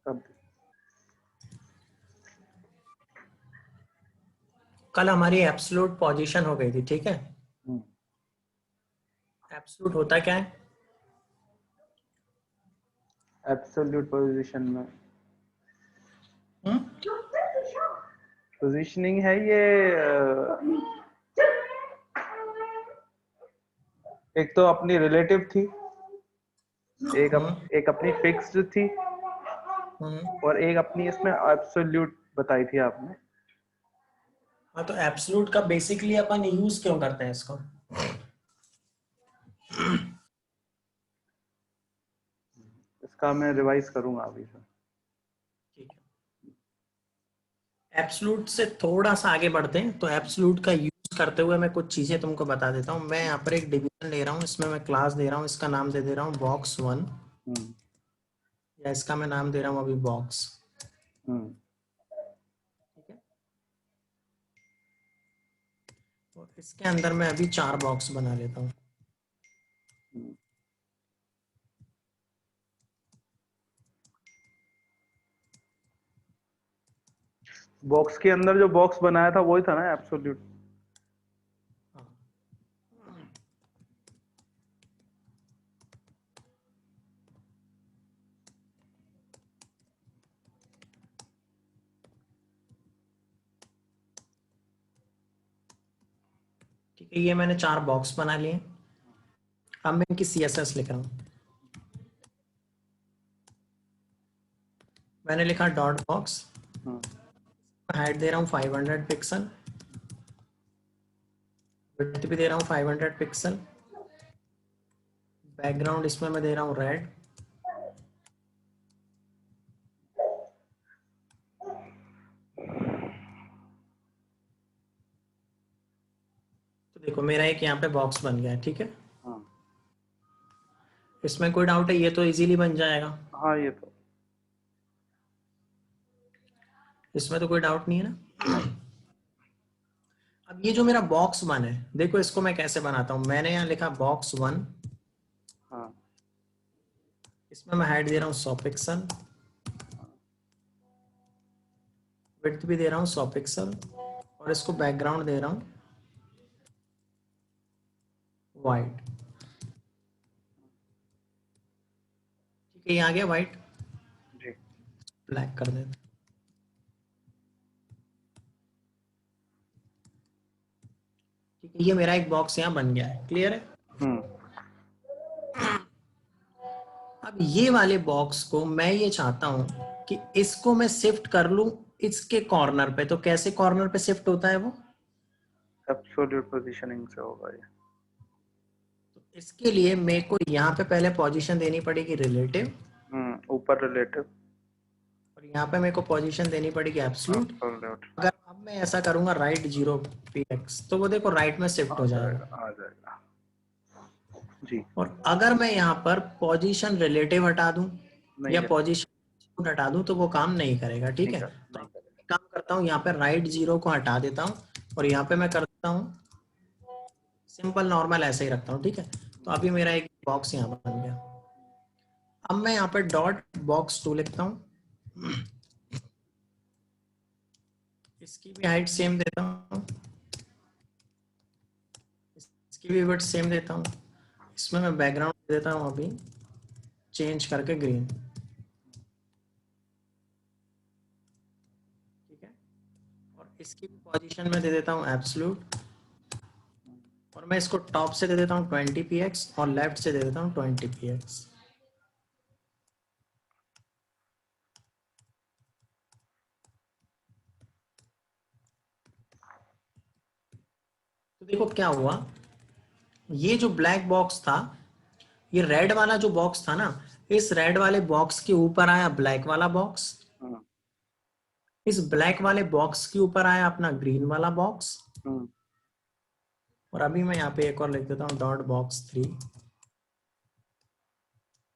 कब? कल हमारी एब्सोल्यूट पोजीशन हो गई थी, ठीक है। एब्सोल्यूट होता क्या है? एब्सोल्यूट पोजीशन में हम्म? पोजीशनिंग है ये। एक तो अपनी रिलेटिव थी, एक अपनी फिक्स्ड थी, और एक अपनी इसमें एब्सोल्यूट बताई थी आपने। हाँ, तो एब्सोल्यूट का बेसिकली अपन यूज क्यों करते हैं इसको? इसका मैं रिवाइज करूंगा अभी से। ठीक है, एब्सोल्यूट से थोड़ा सा आगे बढ़ते हैं। तो एब्सोल्यूट का यूज करते हुए मैं कुछ चीजें तुमको बता देता हूँ। मैं यहाँ पर एक डिवीजन ले रहा हूँ, इसमें मैं क्लास दे रहा हूँ, इसका नाम दे दे रहा हूँ बॉक्स 1, या इसका मैं नाम दे रहा हूँ अभी बॉक्स। ठीक है, और इसके अंदर मैं अभी 4 बॉक्स बना लेता हूँ। बॉक्स के अंदर जो बॉक्स बनाया था वही था ना एब्सोल्यूट? ठीक है, ये मैंने 4 बॉक्स बना लिए। अब मैं इनकी CSS लिख रहा हूँ। मैंने लिखा डॉट बॉक्स, हाइट दे रहा हूँ 500 पिक्सल, विड्थ भी दे रहा हूँ 500 पिक्सल, बैकग्राउंड इसमें मैं दे रहा हूँ रेड। तो देखो मेरा एक यहाँ पे बॉक्स बन गया है, ठीक है। इसमें कोई डाउट है? ये तो इजीली बन जाएगा, हाँ, ये तो इसमें तो कोई डाउट नहीं है ना। अब ये जो मेरा बॉक्स 1 है, देखो इसको मैं कैसे बनाता हूँ। मैंने यहाँ लिखा बॉक्स 1, हाँ। इसमें मैं हाइट दे रहा हूँ 100 पिक्सल, विड्थ भी दे रहा हूँ 100 पिक्सल, और इसको बैकग्राउंड दे रहा हूँ वाइट। ठीक है, ये आ गया वाइट। जी। ब्लैक कर देते। ठीक है, ये मेरा एक बॉक्स यहाँ बन गया है, क्लियर है। अब ये वाले बॉक्स को मैं ये चाहता हूं कि इसको मैं शिफ्ट कर लूं इसके कॉर्नर पे। तो कैसे कॉर्नर पे शिफ्ट होता है वो? एब्सोल्यूट पोजीशनिंग से होगा ये। तो इसके लिए मेरे को यहाँ पे पहले पोजीशन देनी पड़ेगी रिलेटिव, ऊपर रिलेटिव। और यहाँ पे मेरे को पोजीशन देनी पड़ेगी एब्सोल्यूट। एब्सोल्यूट। अगर अब मैं ऐसा करूंगा राइट 0 px, तो वो देखो राइट में शिफ्ट आ हो जाएगा। जाएगा, आ जाएगा। जी। और अगर मैं यहाँ पर पोजीशन रिलेटिव हटा दूं नहीं या है। पोजीशन हटा दूं तो वो काम नहीं करेगा, ठीक नहीं है। कर, तो नहीं अब करेगा। मैं काम करता हूँ, यहाँ पे राइट 0 को हटा देता हूँ, और यहाँ पे मैं करता हूँ सिंपल नॉर्मल, ऐसे ही रखता हूँ, ठीक है। तो अभी मेरा एक बॉक्स यहाँ बन गया। अब मैं यहाँ पे डॉट बॉक्स 2 लिखता हूँ, इसकी भी हाइट सेम देता हूँ, इसकी भी विड्थ सेम देता हूँ। इसमें मैं बैकग्राउंड देता हूँ अभी चेंज करके ग्रीन, ठीक है। और इसकी भी पोजीशन में दे देता हूँ एब्सोल्यूट, और मैं इसको टॉप से दे देता हूँ 20 px और लेफ्ट से दे देता हूँ 20 px। तो देखो क्या हुआ, ये जो ब्लैक बॉक्स था, ये रेड वाला जो बॉक्स था ना, इस रेड वाले बॉक्स के ऊपर आया ब्लैक वाला बॉक्स, इस ब्लैक वाले बॉक्स के ऊपर आया अपना ग्रीन वाला बॉक्स, और अभी मैं यहाँ पे एक और लिख देता हूँ डॉट बॉक्स 3।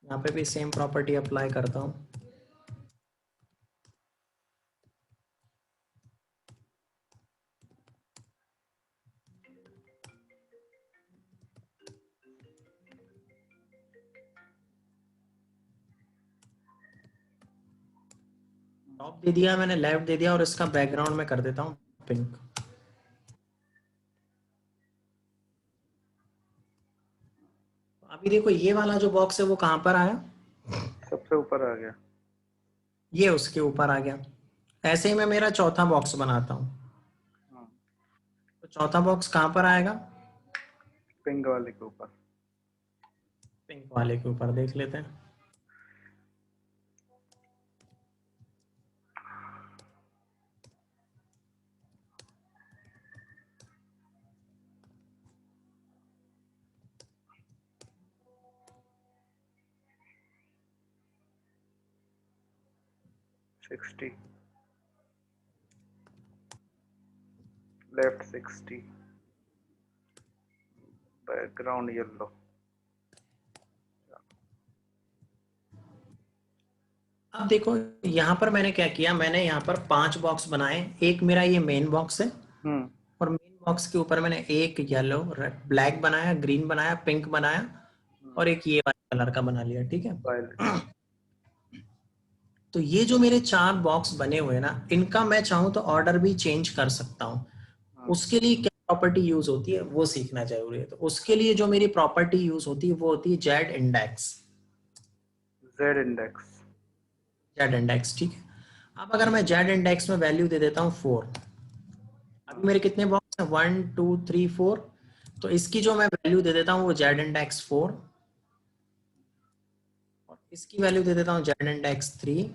यहाँ पे भी सेम प्रॉपर्टी अप्लाई करता हूँ। टॉप दे दिया मैंने, लेफ्ट दे दिया, और इसका बैकग्राउंड में कर देता हूँ पिंक। अभी देखो ये वाला जो बॉक्स है वो कहाँ पर आया, सबसे ऊपर आ गया। ये उसके ऊपर आ गया। ऐसे ही मैं मेरा चौथा बॉक्स बनाता हूँ, हाँ, तो चौथा बॉक्स कहाँ पर आएगा, पिंक वाले के ऊपर। पिंक वाले के ऊपर। देख लेते हैं। Sixty, left 60, background yellow. अब देखो यहाँ पर मैंने क्या किया, मैंने यहाँ पर 5 बॉक्स बनाए। एक मेरा ये मेन बॉक्स है, हम्म। और मेन बॉक्स के ऊपर मैंने एक येलो, ब्लैक बनाया, ग्रीन बनाया, पिंक बनाया, और एक ये वाइट कलर का बना लिया। ठीक है। वायलेट। तो ये जो मेरे 4 बॉक्स बने हुए हैं ना, इनका मैं चाहूँ तो ऑर्डर भी चेंज कर सकता हूँ। उसके लिए क्या प्रॉपर्टी यूज होती है वो सीखना जरूरी है। तो उसके लिए जो मेरी प्रॉपर्टी यूज होती है वो होती है Z index. Z index. Z index, ठीक है। अब अगर मैं जेड इंडेक्स में वैल्यू दे देता हूँ 4, अभी मेरे कितने बॉक्स हैं, 1 2 3 4, तो इसकी जो मैं वैल्यू दे देता हूँ वो जेड इंडेक्स 4, और इसकी वैल्यू दे देता हूँ जेड इंडेक्स 3,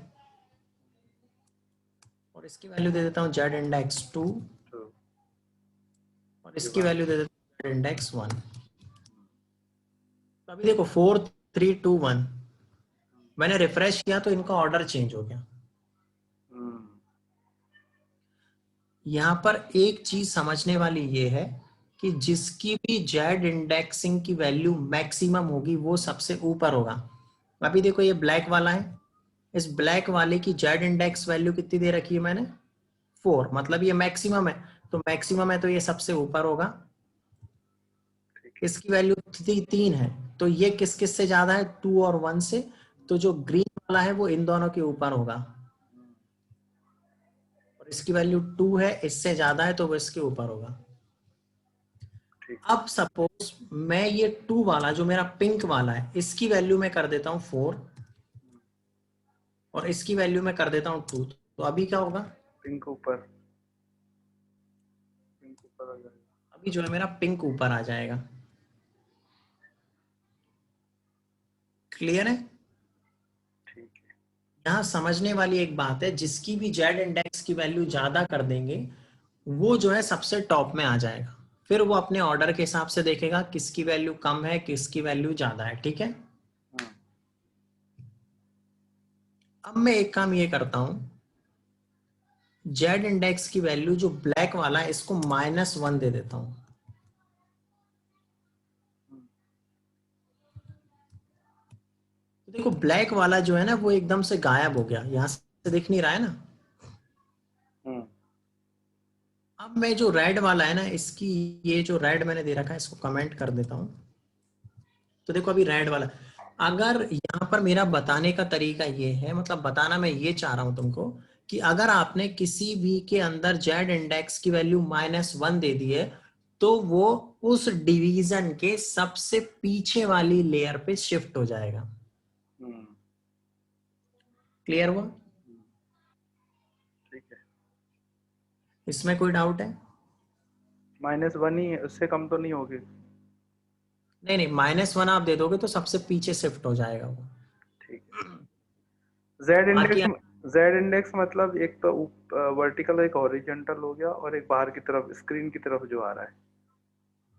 और इसकी वैल्यू दे देता हूँ जेड इंडेक्स 2, तो और इसकी वैल्यू दे देता हूँ जेड इंडेक्स 1। तो अभी देखो 4 3 2 1, मैंने रिफ्रेश किया तो इनका ऑर्डर चेंज हो गया। यहाँ पर एक चीज समझने वाली ये है कि जिसकी भी जेड इंडेक्सिंग की वैल्यू मैक्सिमम होगी वो सबसे ऊपर होगा। अभी देखो ये ब्लैक वाला है, इस ब्लैक वाले की जेड इंडेक्स वैल्यू कितनी दे रखी है मैंने, 4, मतलब ये मैक्सिमम है। तो मैक्सिमम है तो ये सबसे ऊपर होगा। ठीक है। इसकी वैल्यू 3 है, तो ये किस किस से ज्यादा है, 2 और 1 से। तो जो ग्रीन वाला है वो इन दोनों के ऊपर होगा, और इसकी वैल्यू 2 है, इससे ज्यादा है तो वो इसके ऊपर होगा। ठीक। अब सपोज मैं ये 2 वाला जो मेरा पिंक वाला है इसकी वैल्यू में कर देता हूं 4, और इसकी वैल्यू में कर देता हूं 2, तो अभी क्या होगा, पिंक ऊपर, पिंक ऊपर आ जाएगा। अभी जो है मेरा पिंक ऊपर आ जाएगा। क्लियर है। ठीक है। यहाँ समझने वाली एक बात है, जिसकी भी जेड इंडेक्स की वैल्यू ज्यादा कर देंगे वो जो है सबसे टॉप में आ जाएगा। फिर वो अपने ऑर्डर के हिसाब से देखेगा किसकी वैल्यू कम है किसकी वैल्यू ज्यादा है। ठीक है। अब मैं एक काम ये करता हूं, जेड इंडेक्स की वैल्यू जो ब्लैक वाला है इसको -1 दे देता हूं। तो देखो ब्लैक वाला जो है ना वो एकदम से गायब हो गया, यहां से दिख नहीं रहा है ना। अब मैं जो रेड वाला है ना, इसकी ये जो रेड मैंने दे रखा है इसको कमेंट कर देता हूं। तो देखो अभी रेड वाला, अगर यहाँ पर मेरा बताने का तरीका ये है, मतलब बताना मैं ये चाह रहा हूं तुमको, कि अगर आपने किसी भी के अंदर जेड इंडेक्स की वैल्यू -1 दे दी है तो वो उस डिवीजन के सबसे पीछे वाली लेयर पे शिफ्ट हो जाएगा। क्लियर हुआ। ठीक है। इसमें कोई डाउट है। -1 ही है, उससे कम तो नहीं होगी। नहीं नहीं, -1 आप दे दोगे तो सबसे पीछे शिफ्ट हो जाएगा वो। ठीक है। जेड बाकी इंडेक्स, जेड इंडेक्स मतलब एक तो वर्टिकल, एक हॉरिजॉन्टल हो गया, और एक बाहर की तरफ स्क्रीन की तरफ जो आ रहा है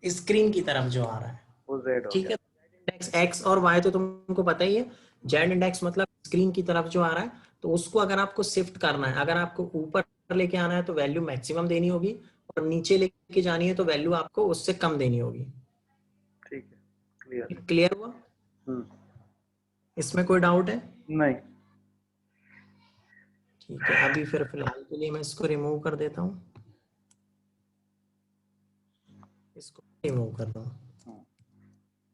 स्क्रीन की तरफ जो आ रहा है, वो जेड हो ठीक गया। है। इंडेक्स एक्स और वाई तो तुमको पता ही है। जेड इंडेक्स मतलब स्क्रीन की तरफ जो आ रहा है, तो उसको अगर आपको शिफ्ट करना है, अगर आपको ऊपर लेके आना है तो वैल्यू मैक्सिमम देनी होगी, और नीचे लेके जानी है तो वैल्यू आपको उससे कम देनी होगी। ठीक है। क्लियर। क्लियर हुआ। इसमें कोई डाउट है। नहीं। ठीक है, अभी फिर फिलहाल के लिए मैं इसको रिमूव कर देता हूँ, इसको रिमूव कर दूँ।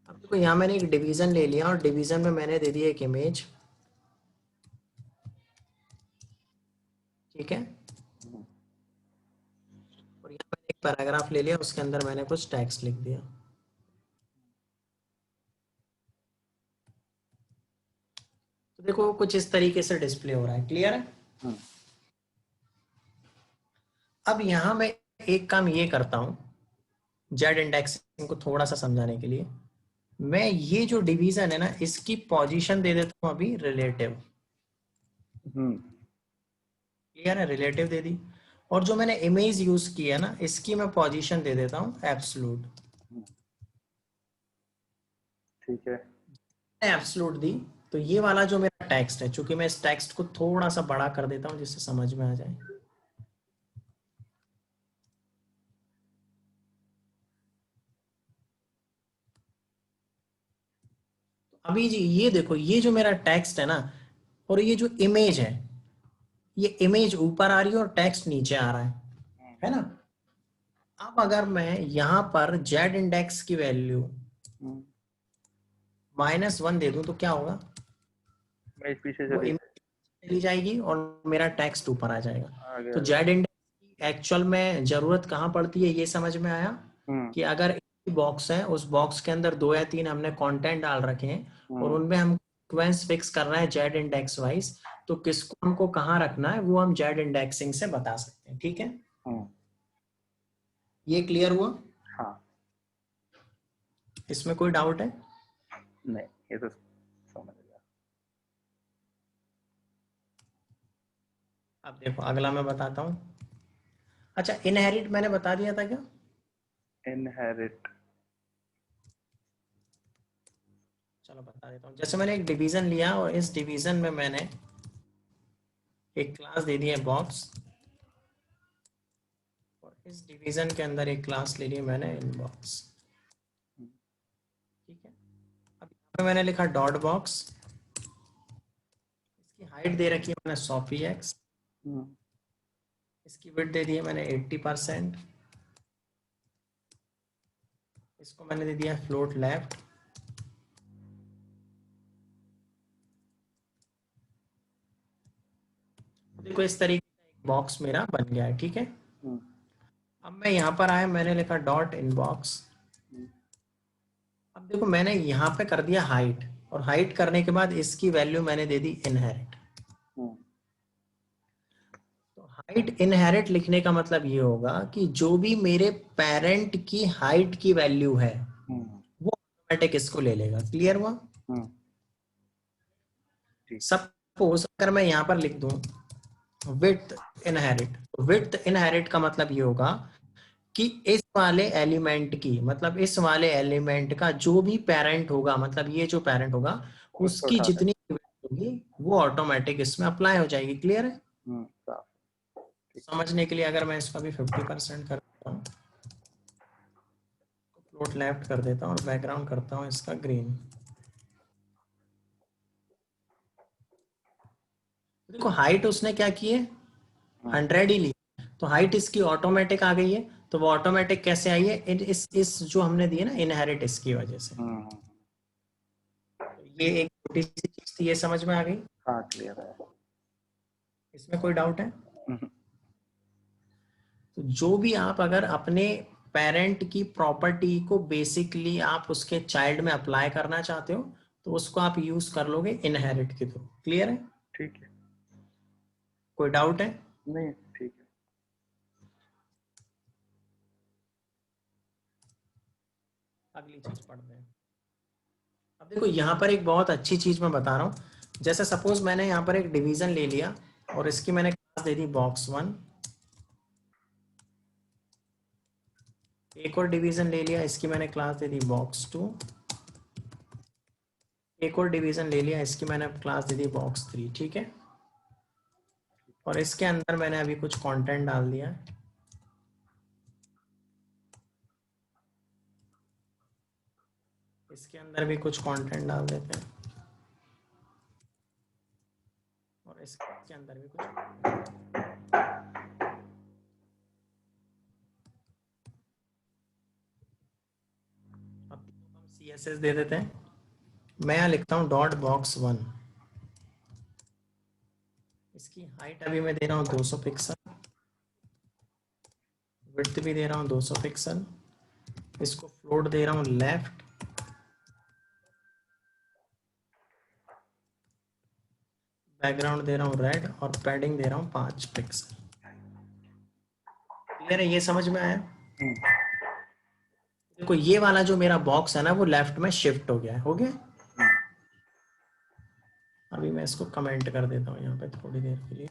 अब देखो यहाँ मैंने एक डिवीजन ले लिया, और डिवीजन में मैंने दे दिया एक इमेज। ठीक है। और यहाँ मैंने एक पैराग्राफ ले लिया, उसके अंदर मैंने कुछ टेक्स्ट लिख दिया। तो देखो कुछ इस तरीके से डिस्प्ले हो रहा है, क्लियर है। अब यहाँ मैं एक काम ये करता हूँ जेड इंडेक्सिंग को थोड़ा सा समझाने के लिए, मैं ये जो डिवीजन है ना इसकी पोजीशन दे देता हूँ अभी रिलेटिव। क्लियर है, रिलेटिव दे दी। और जो मैंने इमेज यूज की है ना इसकी मैं पोजीशन दे देता हूँ एब्सोल्यूट। ठीक है। एब्सोल्यूट दी तो ये वाला जो मेरा टेक्स्ट है, चूंकि मैं इस टेक्स्ट को थोड़ा सा बड़ा कर देता हूँ जिससे समझ में आ जाए। अभी जी ये देखो, ये जो मेरा टेक्स्ट है ना और ये जो इमेज ये इमेज ऊपर आ रही है और टेक्स्ट नीचे आ रहा है ना। अब अगर मैं यहाँ पर जेड इंडेक्स की वैल्यू -1 दे दूं तो क्या होगा, इमेज पीछे वो चली इमेज चली जाएगी और मेरा टेक्स्ट ऊपर आ जाएगा। आ तो गया। जेड इंडेक्स की एक्चुअल में जरूरत कहाँ पड़ती है ये समझ में आया कि अगर एक बॉक्स है उस बॉक्स के अंदर 2 या 3 हमने कंटेंट डाल रखे हैं और उनमें हम सीक्वेंस फिक्स कर रहे हैं जेड इंडेक्स वाइज, तो किसको हमको कहाँ रखना है वो हम जेड इंडेक्सिंग से बता सकते हैं। ठीक है, ये क्लियर हुआ। हाँ। इसमें कोई डाउट है? नहीं, ये तो समझ गया। अब देखो अगला मैं बताता हूँ। अच्छा, इनहेरिट मैंने बता दिया था क्या? इनहेरिट, चलो बता देता हूँ। जैसे मैंने एक डिवीजन लिया और इस डिवीजन में मैंने एक क्लास दे दी है बॉक्स, और इस डिवीजन के अंदर एक क्लास ले ली मैंने इनबॉक्स। ठीक है, अब यहाँ पे मैंने लिखा डॉट बॉक्स, इसकी हाइट दे रखी है मैंने 100 px, इसकी विड्थ दे दी है मैंने 80%, इसको मैंने दे दिया फ्लोट लेफ्ट, देखो इस तरीके का एक बॉक्स मेरा बन गया है। ठीक है, अब मैं यहाँ पर आया, मैंने लिखा डॉट इनबॉक्स। अब देखो मैंने यहाँ पे कर दिया हाइट, और हाइट करने के बाद इसकी वैल्यू मैंने दे दी इनहेरिट। तो हाइट इनहेरिट लिखने का मतलब ये होगा कि जो भी मेरे पेरेंट की हाइट की वैल्यू है वो ऑटोमेटिक इसको ले लेगा। क्लियर हुआ? सपोज अगर मैं यहाँ पर लिख दूं विड्थ इनहेरिट, तो विड्थ इनहेरिट का मतलब ये होगा कि इस वाले एलिमेंट की, मतलब इस वाले एलिमेंट का जो भी पेरेंट होगा, मतलब ये जो पेरेंट होगा उसकी जितनी होगी वो ऑटोमेटिक इसमें अप्लाई हो जाएगी। क्लियर है? समझने के लिए अगर मैं इसको भी 50% कर देता हूँ, फ्लोट लेफ्ट कर देता हूँ और बैकग्राउंड करता हूँ इसका ग्रीन। देखो हाइट उसने क्या की है, 100 ही ली, तो हाइट इसकी ऑटोमेटिक आ गई है। तो वो ऑटोमेटिक कैसे आई है, इस जो हमने दी है ना इनहेरिट, इसकी वजह से। तो ये एक छोटी सी चीज थी, ये समझ में आ गई? हाँ, क्लियर है। इसमें कोई डाउट है? तो जो भी आप अगर अपने पेरेंट की प्रॉपर्टी को बेसिकली आप उसके चाइल्ड में अप्लाई करना चाहते हो तो उसको आप यूज कर लोगे इनहेरिट के थ्रू। क्लियर है? ठीक है। कोई डाउट है? नहीं, ठीक है। अगली चीज पढ़ते हैं। अब देखो यहाँ पर एक बहुत अच्छी चीज मैं बता रहा हूँ। जैसे सपोज मैंने यहाँ पर एक डिवीजन ले लिया और इसकी मैंने क्लास दे दी box1, एक और डिवीजन ले लिया, इसकी मैंने क्लास दे दी box2, एक और डिवीजन ले लिया, इसकी मैंने क्लास दे दी box3। ठीक है, और इसके अंदर मैंने अभी कुछ कंटेंट डाल दिया, इसके अंदर भी कुछ कंटेंट डाल देते हैं, और इसके अंदर भी कुछ। अब हम CSS दे देते हैं। मैं यहाँ लिखता हूँ डॉट box1, इसकी हाइट अभी मैं दे रहा हूँ 200 पिक्सल, विड्थ भी दे रहा हूँ 200 पिक्सल, इसको फ्लोट दे रहा हूँ लेफ्ट, बैकग्राउंड दे रहा हूँ रेड और पैडिंग दे रहा हूँ 5 पिक्सल। क्लियर है? ये समझ में आया? देखो ये वाला जो मेरा बॉक्स है ना वो लेफ्ट में शिफ्ट हो गया है, हो गया। अभी मैं इसको कमेंट कर देता हूँ यहाँ पे थोड़ी देर के लिए।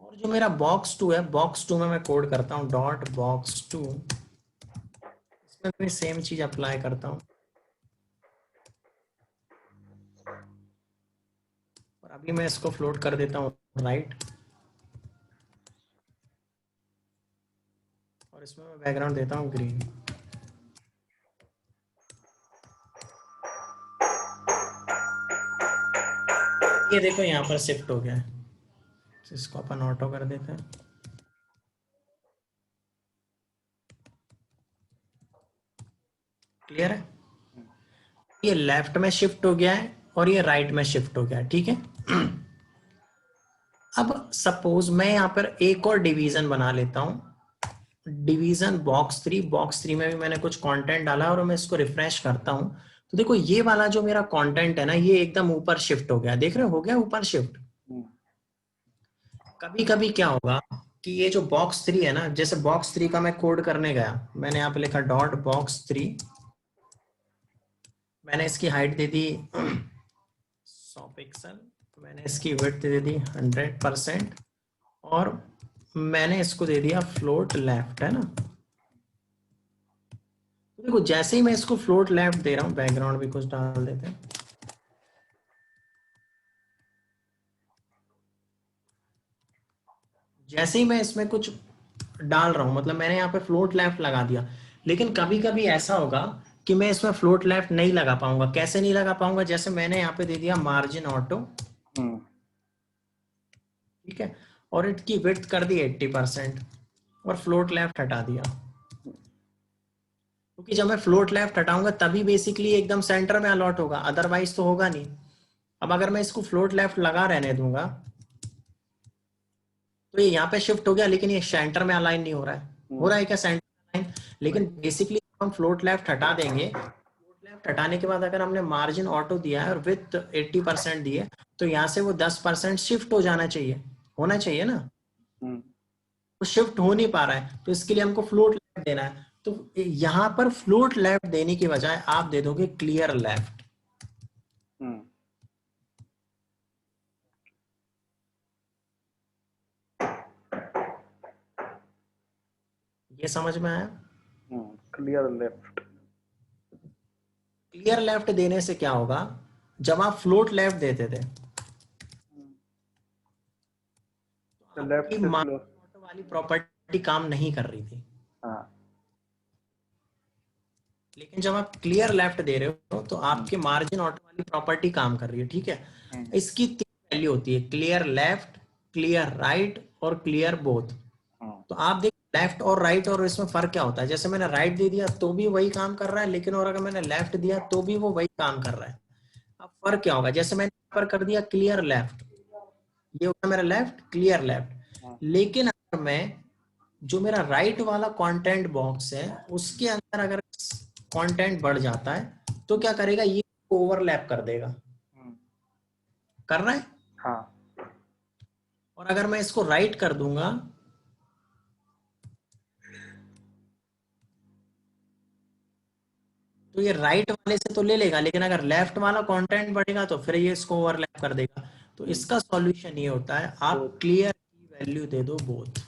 और जो मेरा बॉक्स 2 है, बॉक्स 2 में मैं कोड करता हूँ डॉट बॉक्स 2, इसमें भी सेम चीज अप्लाई करता हूँ। और अभी मैं इसको फ्लोट कर देता हूँ राइट, और इसमें मैं बैकग्राउंड देता हूँ ग्रीन। ये देखो यहाँ पर शिफ्ट हो गया है, तो इसको अपन ऑटो कर देते हैं। क्लियर है? ये लेफ्ट में शिफ्ट हो गया है और ये राइट में शिफ्ट हो गया है, ठीक है। अब सपोज मैं यहाँ पर एक और डिवीजन बना लेता हूँ, डिवीजन बॉक्स 3 में भी मैंने कुछ कंटेंट डाला और मैं इसको रिफ्रेश करता हूँ, तो देखो ये वाला जो मेरा कंटेंट है ना ये एकदम ऊपर शिफ्ट हो गया, देख रहे हो गया ऊपर शिफ्ट। कभी कभी क्या होगा कि ये जो बॉक्स 3 है ना, जैसे बॉक्स 3 का मैं कोड करने गया, मैंने यहाँ पे लिखा डॉट बॉक्स 3, मैंने इसकी हाइट दे दी 100 पिक्सल, मैंने इसकी विड्थ दे दी 100% और मैंने इसको दे दिया फ्लोट लेफ्ट, है ना। तो देखो जैसे ही मैं इसको फ्लोट लेफ्ट दे रहा हूँ, बैकग्राउंड भी कुछ डाल देते हैं, जैसे ही मैं इसमें कुछ डाल रहा हूं, मतलब मैंने यहाँ पे फ्लोट लेफ्ट लगा दिया, लेकिन कभी कभी ऐसा होगा कि मैं इसमें फ्लोट लेफ्ट नहीं लगा पाऊंगा। कैसे नहीं लगा पाऊंगा? जैसे मैंने यहाँ पे दे दिया मार्जिन ऑटो, ठीक है, और इसकी विड्थ कर दी 80% और फ्लोट लेफ्ट हटा दिया, क्योंकि जब मैं फ्लोट लेफ्ट हटाऊंगा तभी बेसिकली एकदम सेंटर में अलॉट होगा, अदरवाइज तो होगा नहीं। अब अगर मैं इसको फ्लोट लेफ्ट लगा रहने दूंगा तो ये यहाँ पे शिफ्ट हो गया, लेकिन ये सेंटर में अलाइन नहीं हो रहा है। हो रहा है क्या सेंटर में अलाइन? लेकिन बेसिकली हम फ्लोट लेफ्ट हटा देंगे, फ्लोट लेफ्ट हटाने के बाद अगर हमने मार्जिन ऑटो दिया है और विथ 80% दिए, तो यहाँ से वो 10% शिफ्ट हो जाना चाहिए, होना चाहिए ना। वो शिफ्ट हो नहीं पा रहा है, तो इसके लिए हमको फ्लोट लेफ्ट देना है। तो यहाँ पर फ्लोट लेफ्ट देने की बजाय आप दे दोगे क्लियर लेफ्ट। ये समझ में आया? Clear left. क्लियर लेफ्ट देने से क्या होगा, जब आप फ्लोट लेफ्ट देते थे तो लेफ्ट आपकी से फ्लोर। मार्जिन ऑटो वाली प्रॉपर्टी काम नहीं कर रही थी। हाँ। लेकिन जब आप क्लियर लेफ्ट दे रहे हो तो आपके मार्जिन ऑटो वाली प्रॉपर्टी काम कर रही है, ठीक है। इसकी 3 वैल्यू होती है, क्लियर लेफ्ट, क्लियर राइट और क्लियर बोथ। तो आप देख लेफ्ट और राइट और इसमें फर्क क्या होता है, जैसे मैंने राइट दे दिया तो भी वही काम कर रहा है, लेकिन और अगर मैंने लेफ्ट दिया तो भी वो वही काम कर रहा है। अब फर्क क्या होगा, जैसे मैंने यहाँ पर कर दिया क्लियर लेफ्ट, ये होगा मेरा लेफ्ट, क्लियर लेफ्ट, लेकिन अगर मैं जो मेरा राइट वाला कंटेंट बॉक्स है उसके अंदर अगर कंटेंट बढ़ जाता है तो क्या करेगा, ये ओवरलैप कर देगा, कर रहा है। हाँ। और अगर मैं इसको राइट कर दूंगा तो ये राइट वाले से तो ले लेगा, लेकिन अगर लेफ्ट वाला कंटेंट बढ़ेगा तो फिर ये इसको ओवरलैप कर देगा। तो इसका सॉल्यूशन ये होता है, आप क्लियर की वैल्यू दे दो बोथ।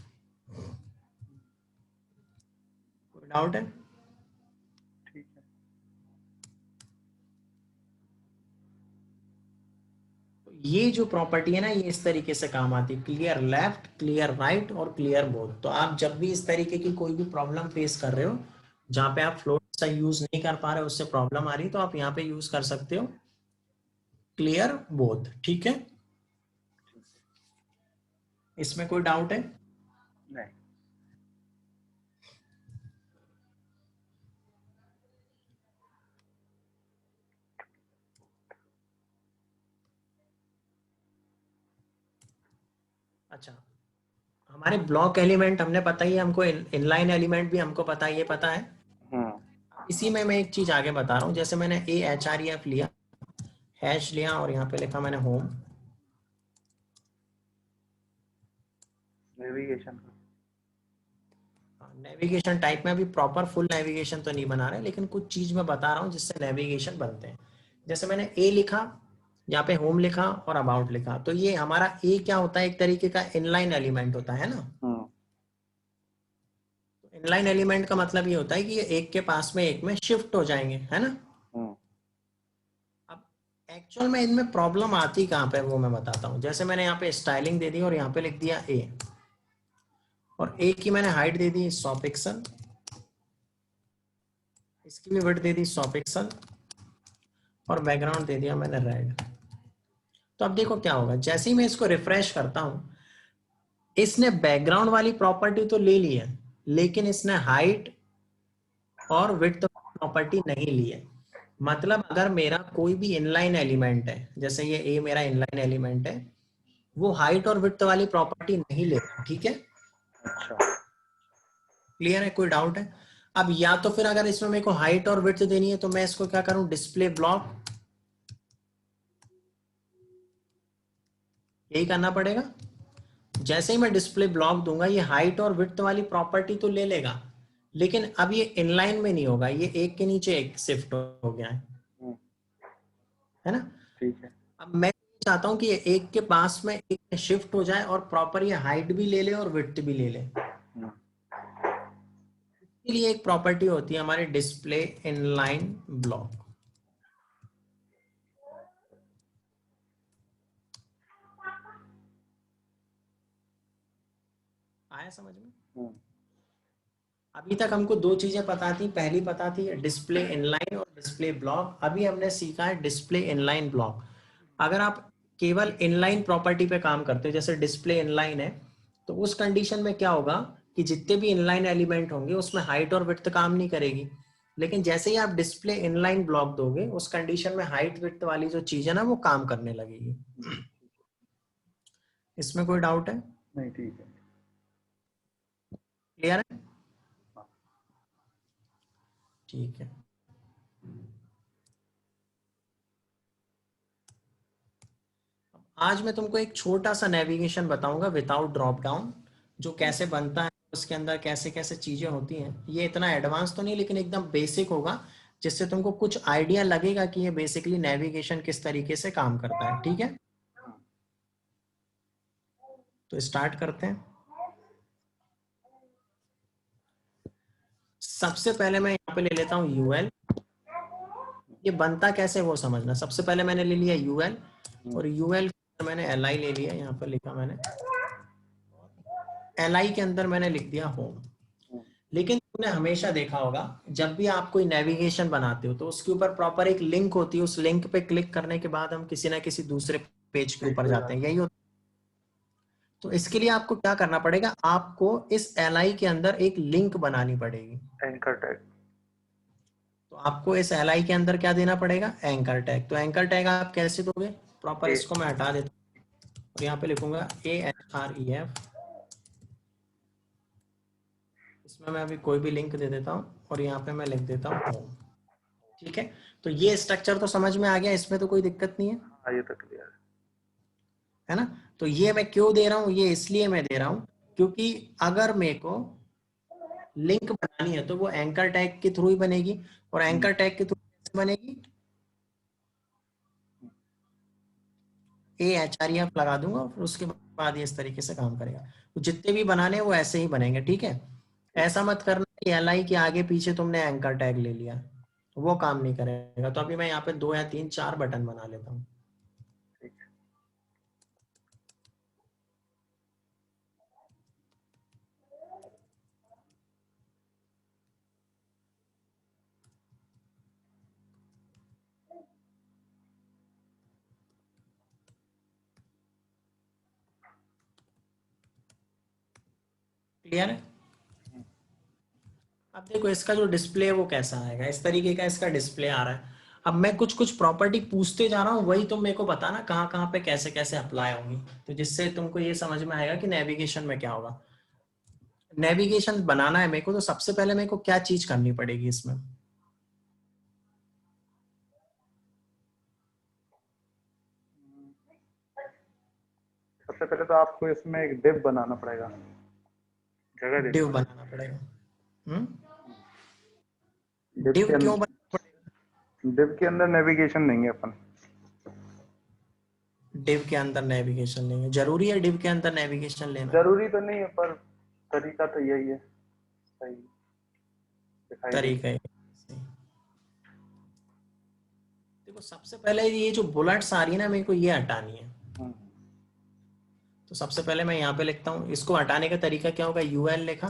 कोई डाउट है? ठीक है। तो ये जो प्रॉपर्टी है ना ये इस तरीके से काम आती है, क्लियर लेफ्ट, क्लियर राइट और क्लियर बोथ। तो आप जब भी इस तरीके की कोई भी प्रॉब्लम फेस कर रहे हो जहां पे आप फ्लोट सा यूज नहीं कर पा रहे हो, उससे प्रॉब्लम आ रही है, तो आप यहाँ पे यूज कर सकते हो क्लियर बोथ, ठीक है। इसमें कोई डाउट है? नहीं। अच्छा, हमारे ब्लॉक एलिमेंट हमने पता ही है, हमको इनलाइन एलिमेंट भी हमको पता है, ये पता है। इसी में मैं एक चीज आगे बता रहा हूँ, जैसे मैंने AHREF लिया, हैश लिया और यहाँ पे लिखा मैंने होम। नेविगेशन नेविगेशन टाइप में अभी प्रॉपर फुल नेविगेशन तो नहीं बना रहे, लेकिन कुछ चीज मैं बता रहा हूँ जिससे नेविगेशन बनते हैं। जैसे मैंने ए लिखा, यहाँ पे होम लिखा और अबाउट लिखा, तो ये हमारा ए क्या होता है, एक तरीके का इनलाइन एलिमेंट होता है ना। इनलाइन एलिमेंट का मतलब ये होता है कि ये एक के पास में एक में शिफ्ट हो जाएंगे, है ना। अब एक्चुअल में इनमें प्रॉब्लम आती कहाँ पे वो मैं बताता हूँ। जैसे मैंने यहाँ पे स्टाइलिंग दे दी और यहाँ पे लिख दिया ए, और ए की मैंने हाइट दे दी 100 पिक्सल, इसकी भी विड्थ दे दी 100 पिक्सल, और बैकग्राउंड दे दिया मैंने रेड। तो अब देखो क्या होगा, जैसे ही मैं इसको रिफ्रेश करता हूं, इसने बैकग्राउंड वाली प्रॉपर्टी तो ले ली है, लेकिन इसने हाइट और विड्थ प्रॉपर्टी नहीं ली है। मतलब अगर मेरा कोई भी इनलाइन एलिमेंट है, जैसे ये ए मेरा इनलाइन एलिमेंट है, वो हाइट और विड्थ वाली प्रॉपर्टी नहीं लेगा, ठीक है। अच्छा, क्लियर है, कोई डाउट है? अब या तो फिर अगर इसमें मेरे को हाइट और विड्थ देनी है तो मैं इसको क्या करूं, डिस्प्ले ब्लॉक, यही करना पड़ेगा। जैसे ही मैं डिस्प्ले ब्लॉक दूंगा, ये हाइट और विड्थ वाली प्रॉपर्टी तो ले लेगा, लेकिन अब ये इनलाइन में नहीं होगा, ये एक के नीचे एक शिफ्ट हो गया है ना। ठीक है। अब मैं चाहता हूं कि ये एक के पास में एक में शिफ्ट हो जाए और प्रॉपर ये हाइट भी ले ले और विड्थ भी ले ले। इसके लिए एक प्रॉपर्टी होती है हमारे डिस्प्ले इनलाइन ब्लॉक। आया समझ में? अभी तक हमको दो चीजें पता थी, पहली पता थी डिस्प्ले इनलाइन और डिस्प्ले ब्लॉक। अभी हमने सीखा है डिस्प्ले इनलाइन ब्लॉक। अगर आप केवल इनलाइन प्रॉपर्टी पे काम करते हो, जैसे डिस्प्ले इनलाइन है, तो उस कंडीशन में क्या होगा कि जितने भी इनलाइन एलिमेंट होंगे उसमें हाइट और विड्थ काम नहीं करेगी। लेकिन जैसे ही आप डिस्प्ले इनलाइन ब्लॉक दोगे, उस कंडीशन में हाइट विड्थ वाली जो चीज है ना, वो काम करने लगेगी। इसमें कोई डाउट है? नहीं, ठीक है। क्लियर है? ठीक है। आज मैं तुमको एक छोटा सा नेविगेशन बताऊंगा विदाउट ड्रॉप डाउन, जो कैसे बनता है, उसके अंदर कैसे कैसे चीजें होती हैं। ये इतना एडवांस तो नहीं, लेकिन एकदम बेसिक होगा, जिससे तुमको कुछ आइडिया लगेगा कि ये बेसिकली नेविगेशन किस तरीके से काम करता है। ठीक है, तो स्टार्ट करते हैं। सबसे पहले मैं यहाँ पे ले लेता हूँ यूएल। ये बनता कैसे वो समझना। सबसे पहले मैंने ले लिया यूएल, और यूएल मैंने एलआई ले लिया, यहाँ पर लिखा मैंने एलआई के अंदर मैंने लिख दिया होम। लेकिन तुमने हमेशा देखा होगा, जब भी आप कोई नेविगेशन बनाते हो तो उसके ऊपर प्रॉपर एक लिंक होती है, उस लिंक पे क्लिक करने के बाद हम किसी ना किसी दूसरे पेज के ऊपर जाते हैं, यही होता है। तो इसके लिए आपको क्या करना पड़ेगा, आपको इस एलआई के अंदर एक लिंक बनानी पड़ेगी। Anchor tag. तो आपको इस एलआई के अंदर क्या देना पड़ेगा, एंकर टैग। तो एंकर टैग आप कैसे दोगे, प्रॉपर इसको मैं हटा देता हूँ और यहाँ पे लिखूंगा AHREF। इसमें मैं अभी कोई भी लिंक दे देता हूँ और यहाँ पे मैं लिख देता हूँ होम। ठीक है, तो ये स्ट्रक्चर तो समझ में आ गया, इसमें तो कोई दिक्कत नहीं है। हाँ, ये तो क्लियर है ना। तो ये मैं क्यों दे रहा हूँ, ये इसलिए मैं दे रहा हूँ क्योंकि अगर मेरे को लिंक बनानी है तो वो एंकर टैग के थ्रू ही बनेगी, और एंकर टैग के थ्रू कैसे बनेगी, AHREF लगा दूंगा और फिर उसके बाद ये इस तरीके से काम करेगा। तो जितने भी बनाने वो ऐसे ही बनेंगे। ठीक है, ऐसा मत करना कि एलआई के आगे पीछे तुमने एंकर टैग ले लिया, वो काम नहीं करेगा। तो अभी मैं यहाँ पे 2 या 3 4 बटन बना लेता हूँ। ठीक है। क्लियर है? अब देखो इसका जो डिस्प्ले है वो कैसा आएगा, इस तरीके का इसका डिस्प्ले आ रहा है। अब मैं कुछ कुछ प्रॉपर्टी पूछते जा रहा हूँ, वही तुम मेरे को बताना कहाँ कहाँ पे कैसे कैसे अप्लाई होगी, तो जिससे तुमको ये समझ में आएगा कि नेविगेशन में क्या होगा। नेविगेशन बनाना है मेरे को, तो सबसे पहले मेरे को क्या चीज करनी पड़ेगी इसमें? सबसे पहले तो आपको इसमें एक डिव बनाना पड़ेगा, जगह देनी डिव पड़ेगी। बनाना पड़ेगा। डिव डिव के क्यों बनाना अंदर, डिव के अंदर नेविगेशन देंगे अपन। पड़ेगा? डिव के अंदर नेविगेशन लेंगे, जरूरी है डिव के अंदर नेविगेशन लेना? जरूरी तो नहीं है, पर तरीका तो यही है, सही दिखाई दे। तरीका है। देखो सबसे पहले ये जो बुलेट्स आ रही है ना, मेरे को ये हटानी है। तो सबसे पहले मैं यहाँ पे लिखता हूँ, इसको हटाने का तरीका क्या होगा? यूएल लिखा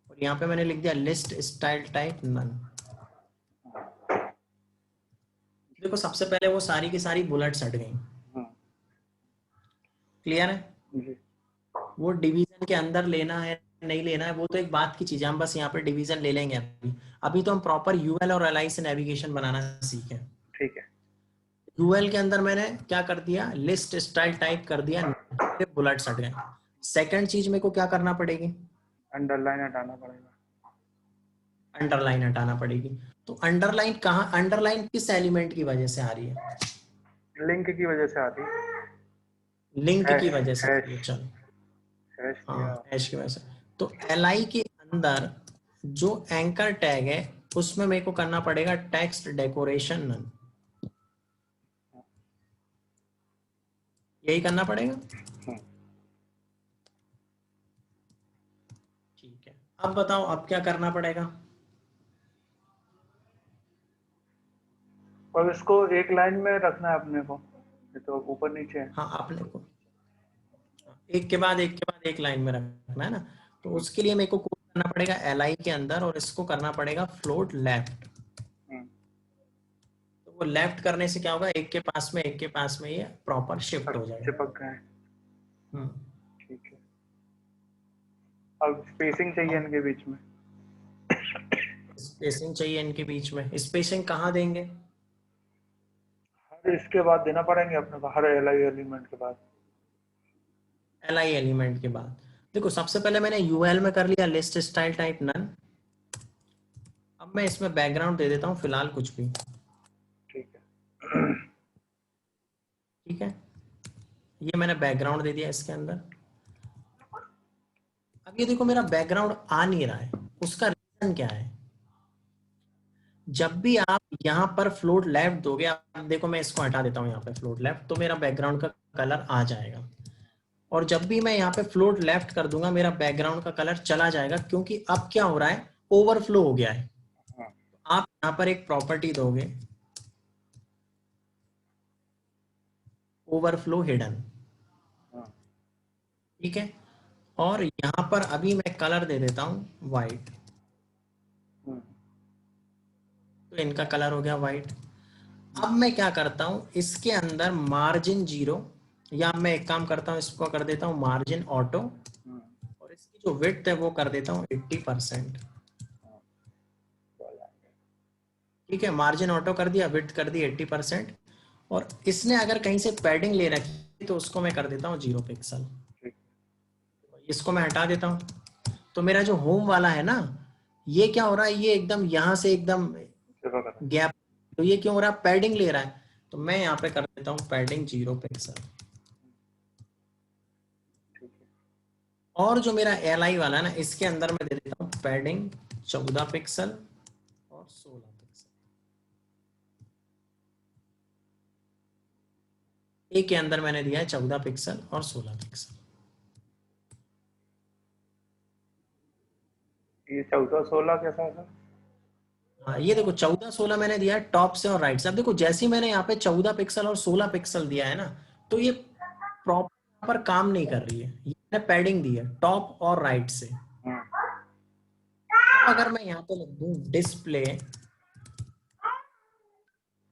और यहाँ पे मैंने लिख दिया लिस्ट स्टाइल टाइप नन। देखो सबसे पहले वो सारी की सारी बुलेट्स हट गई। क्लियर है? जी। वो डिवीजन के अंदर लेना है नहीं लेना है वो तो एक बात की चीज है, हम बस यहाँ पे डिवीजन ले लेंगे। अभी अभी तो हम प्रॉपर यूएल और एलआई से नेविगेशन बनाना सीखे। ठीक है। यूएल के अंदर मैंने क्या कर दिया, लिस्ट स्टाइल टाइप कर दिया, बुलेट्स हट गए। सेकंड चीज मेरे को क्या करना पड़ेगी? अंडरलाइन हटाना पड़ेगा। अंडरलाइन हटाना पड़ेगी। तो अंडरलाइन कहाँ, अंडरलाइन किस एलिमेंट की वजह से आ रही है? लिंक की वजह से आती है। लिंक की हैश वजह से आ हैश रही है। चलो हैश हाँ, या हैश की वजह से। तो एलआई के अंदर जो एंकर टैग है उसमें मेरे को करना पड़ेगा टेक्स्ट डेकोरेशन नन। यही करना पड़ेगा। ठीक है, अब बताओ अब क्या करना पड़ेगा? और इसको एक लाइन में रखना है अपने को, ये तो ऊपर नीचे है। हाँ, अपने को एक के बाद एक के बाद एक लाइन में रखना है ना। तो उसके लिए मेरे को कोड करना पड़ेगा एलआई के अंदर और इसको करना पड़ेगा फ्लोट लेफ्ट। तो वो लेफ्ट करने से क्या होगा, एक के पास में एक के पास में ये प्रॉपर शिफ्ट हो जाएगा। चिपक गए। हम्म। ठीक है। अब स्पेसिंग चाहिए इनके बीच में। स्पेसिंग चाहिए इनके बीच में। स्पेसिंग कहाँ देंगे? हर इसके बाद देना पड़ेंगे अपने को, हर एलआई एलिमेंट के बाद। एलआई एलिमेंट के बाद देखो सबसे पहले मैंने यूएल में कर लिया लिस्ट स्टाइल टाइप नन। अब मैं इसमें बैकग्राउंड दे देता हूँ फिलहाल कुछ भी। ठीक है। ठीक है, ये मैंने बैकग्राउंड दे दिया इसके अंदर। अब ये देखो मेरा बैकग्राउंड आ नहीं रहा है, उसका रीजन क्या है? जब भी आप यहाँ पर फ्लोट लेफ्ट दोगे, आप देखो मैं इसको हटा देता हूँ यहाँ पे फ्लोट लेफ्ट, तो मेरा बैकग्राउंड का कलर आ जाएगा। और जब भी मैं यहाँ पे फ्लोट लेफ्ट कर दूंगा मेरा बैकग्राउंड का कलर चला जाएगा, क्योंकि अब क्या हो रहा है, ओवरफ्लो हो गया है। आप यहाँ पर एक प्रॉपर्टी दोगे ओवरफ्लो हिडन। ठीक है, और यहाँ पर अभी मैं कलर दे देता हूँ व्हाइट। तो इनका कलर हो गया व्हाइट। अब मैं क्या करता हूँ, इसके अंदर मार्जिन 0, या मैं एक काम करता हूँ इसको कर देता हूँ मार्जिन ऑटो, और इसकी जो विड्थ है वो कर देता हूँ 80%। ठीक है, मार्जिन ऑटो कर दिया, विड्थ कर दी 80%। और इसने अगर कहीं से पैडिंग ले रखी तो उसको मैं कर देता हूँ 0 पिक्सल। इसको मैं हटा देता हूँ। तो मेरा जो होम वाला है ना, ये क्या हो रहा है, ये एकदम यहाँ से एकदम गैप। तो ये क्यों हो रहा है, पैडिंग ले रहा है। तो मैं यहाँ पे कर देता हूँ पैडिंग 0 पिक्सल। और जो मेरा एलआई वाला है ना, इसके अंदर मैं दे देता हूँ पैडिंग 14 पिक्सल और 16 पिक्सल। एक के अंदर मैंने दिया है 14 पिक्सल और 16 पिक्सल। ये 14-16 कैसा है? हाँ, ये देखो 14-16 मैंने दिया है टॉप से और राइट से। अब देखो जैसे ही मैंने यहाँ पे 14 पिक्सल और 16 पिक्सल दिया है ना, तो ये प्रॉपर काम नहीं कर रही है। ये मैंने पैडिंग दी है टॉप और राइट से। अब अगर मैं यहाँ पे लिख दूं डिस्प्ले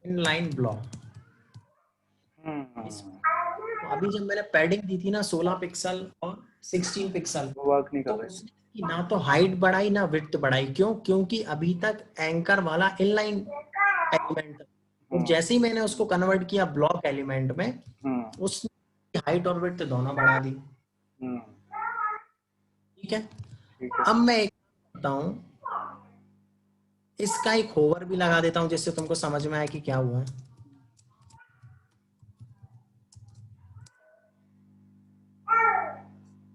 इनलाइन ब्लॉक, तो अभी जब मैंने पैडिंग दी थी ना 16 पिक्सल और 16 पिक्सल, वर्क नहीं तो कर रहे। उसने ना तो हाइट बढ़ाई ना विड्थ बढ़ाई। क्यों? क्योंकि अभी तक एंकर वाला इनलाइन एलिमेंट, और जैसे ही मैंने उसको कन्वर्ट किया ब्लॉक एलिमेंट में, उसने हाइट और विड्थ दोनों बढ़ा दी। ठीक है, अब मैं एक करता हूं, इसका एक होवर भी लगा देता हूं जिससे तुमको समझ में आए कि क्या हुआ है।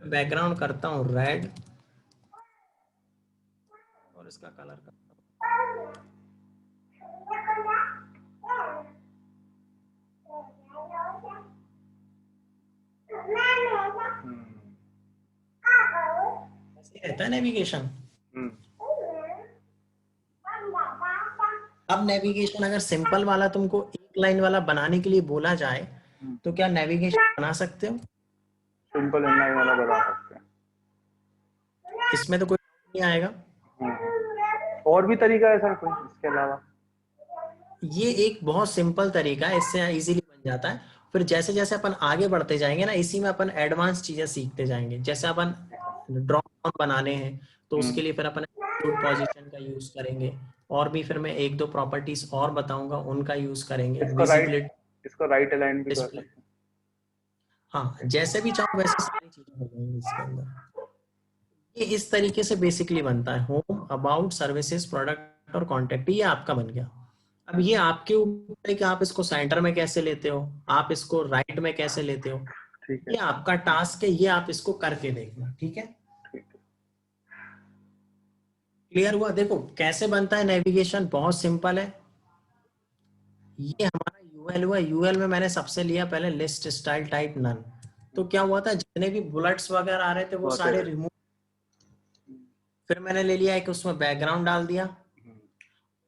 बैकग्राउंड करता हूं रेड और इसका कलर करता हूं। ऐसे रहता है नेविगेशन। अब नेविगेशन अगर सिंपल वाला तुमको एक लाइन वाला बनाने के लिए बोला जाए तो क्या नेविगेशन बना सकते हो? सिंपल इनलाइन वाला बना सकते हैं, इसमें तो कोई नहीं आएगा। और भी तरीका है सर कोई इसके अलावा? ये एक बहुत सिंपल तरीका है, इससे इजीली बन जाता है। फिर जैसे जैसे अपन आगे बढ़ते जाएंगे ना, इसी में अपन एडवांस चीजें सीखते जाएंगे। जैसे अपन ड्रॉप डाउन बनाने हैं तो उसके लिए फिर अपन पोजीशन का यूज करेंगे, और भी फिर मैं एक दो प्रॉपर्टीज और बताऊंगा, उनका यूज करेंगे। इसको राइट अलाइन भी कर सकते हैं। हाँ, जैसे भी चाहो वैसे सारी चीजें हो जाएंगी इसके अंदर। ये इस तरीके से बेसिकली बनता है, होम, अबाउट, सर्विसेज, प्रोडक्ट और कॉन्टेक्ट। ये आपका बन गया। अब ये आपके ऊपर है कि आप इसको सेंटर में कैसे लेते हो, आप इसको राइट में कैसे लेते हो। ये आपका टास्क है, ये आप इसको करके देखना। ठीक है, क्लियर हुआ? देखो कैसे बनता है नेविगेशन, बहुत सिंपल है। ये हमारा यूएल हुआ, यूएल में मैंने सबसे लिया पहले लिस्ट स्टाइल टाइप नन। तो क्या हुआ था, जितने भी बुलेट्स वगैरह आ रहे थे वो सारे रिमूव। फिर मैंने ले लिया एक उसमें बैकग्राउंड डाल दिया।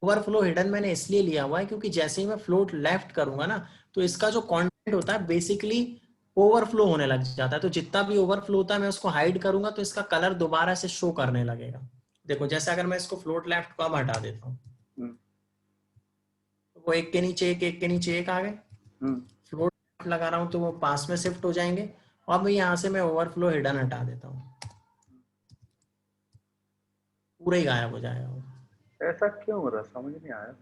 ओवरफ्लो हिडन मैंने इसलिए लिया हुआ है क्योंकि जैसे ही मैं फ्लोट लेफ्ट करूंगा ना, तो इसका जो कंटेंट होता है बेसिकली ओवरफ्लो होने लग जाता है। तो जितना भी ओवरफ्लो होता है मैं उसको हाइड करूंगा तो इसका कलर दोबारा से शो करने लगेगा। देखो जैसे अगर मैं इसको फ्लोट लेफ्ट को अब हटा देता हूँ, तो वो एक के नीचे एक के नीचे एक आ गए। फ्लोट लगा रहा हूँ तो वो पास में शिफ्ट हो जाएंगे। और मैं यहाँ से मैं ओवरफ्लो हिडन हटा देता हूँ, पूरा ही गायब हो जाएगा। ऐसा क्यों हो रहा, समझ नहीं आया।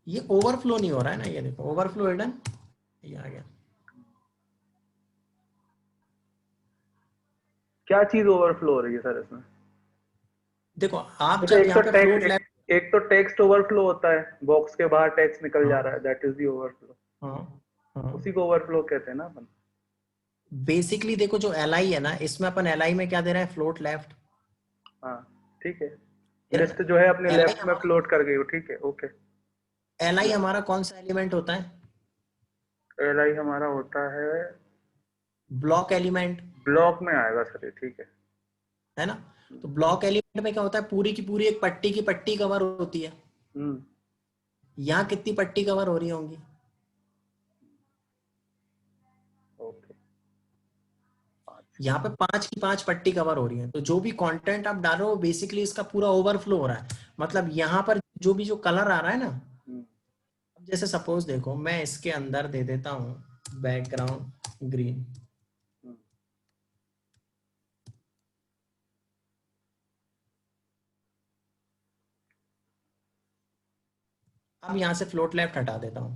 ये ओवरफ्लो नहीं हो रहा है ना, ये देखो ओवरफ्लो हिडन, ये आ गया। क्या चीज ओवरफ्लो हो रही है सर इसमें? देखो आप जब यहाँ पे फ्लोट लेफ्ट, एक तो टेक्स्ट ओवरफ्लो होता है, बॉक्स के बाहर टेक्स्ट निकल जा रहा है, दैट इज द ओवरफ्लो। उसी को ओवरफ्लो कहते हैं ना अपन। बेसिकली देखो जो एलआई है ना, इसमें अपन एलआई में क्या दे रहे हैं, फ्लोट लेफ्ट। हाँ ठीक है, लिस्ट जो है अपने लेफ्ट में फ्लोट कर गई हो, ठीक है, ओके। एलआई हमारा कौन सा एलिमेंट होता है? एलआई हमारा होता है ब्लॉक एलिमेंट। ब्लॉक में आएगा सर, ठीक है ना? तो ब्लॉक एलिमेंट में क्या होता है, पूरी की पूरी एक पट्टी की पट्टी कवर होती है। यहाँ कितनी पट्टी कवर हो रही होंगी? यहाँ पे 5 की 5 पट्टी कवर हो रही है। तो जो भी कंटेंट आप डाल रहे हो बेसिकली इसका पूरा ओवरफ्लो हो रहा है। मतलब यहाँ पर जो भी जो कलर आ रहा है ना, अब जैसे सपोज देखो मैं इसके अंदर दे देता हूँ बैकग्राउंड ग्रीन। अब यहाँ से फ्लोट लेफ्ट हटा देता हूँ।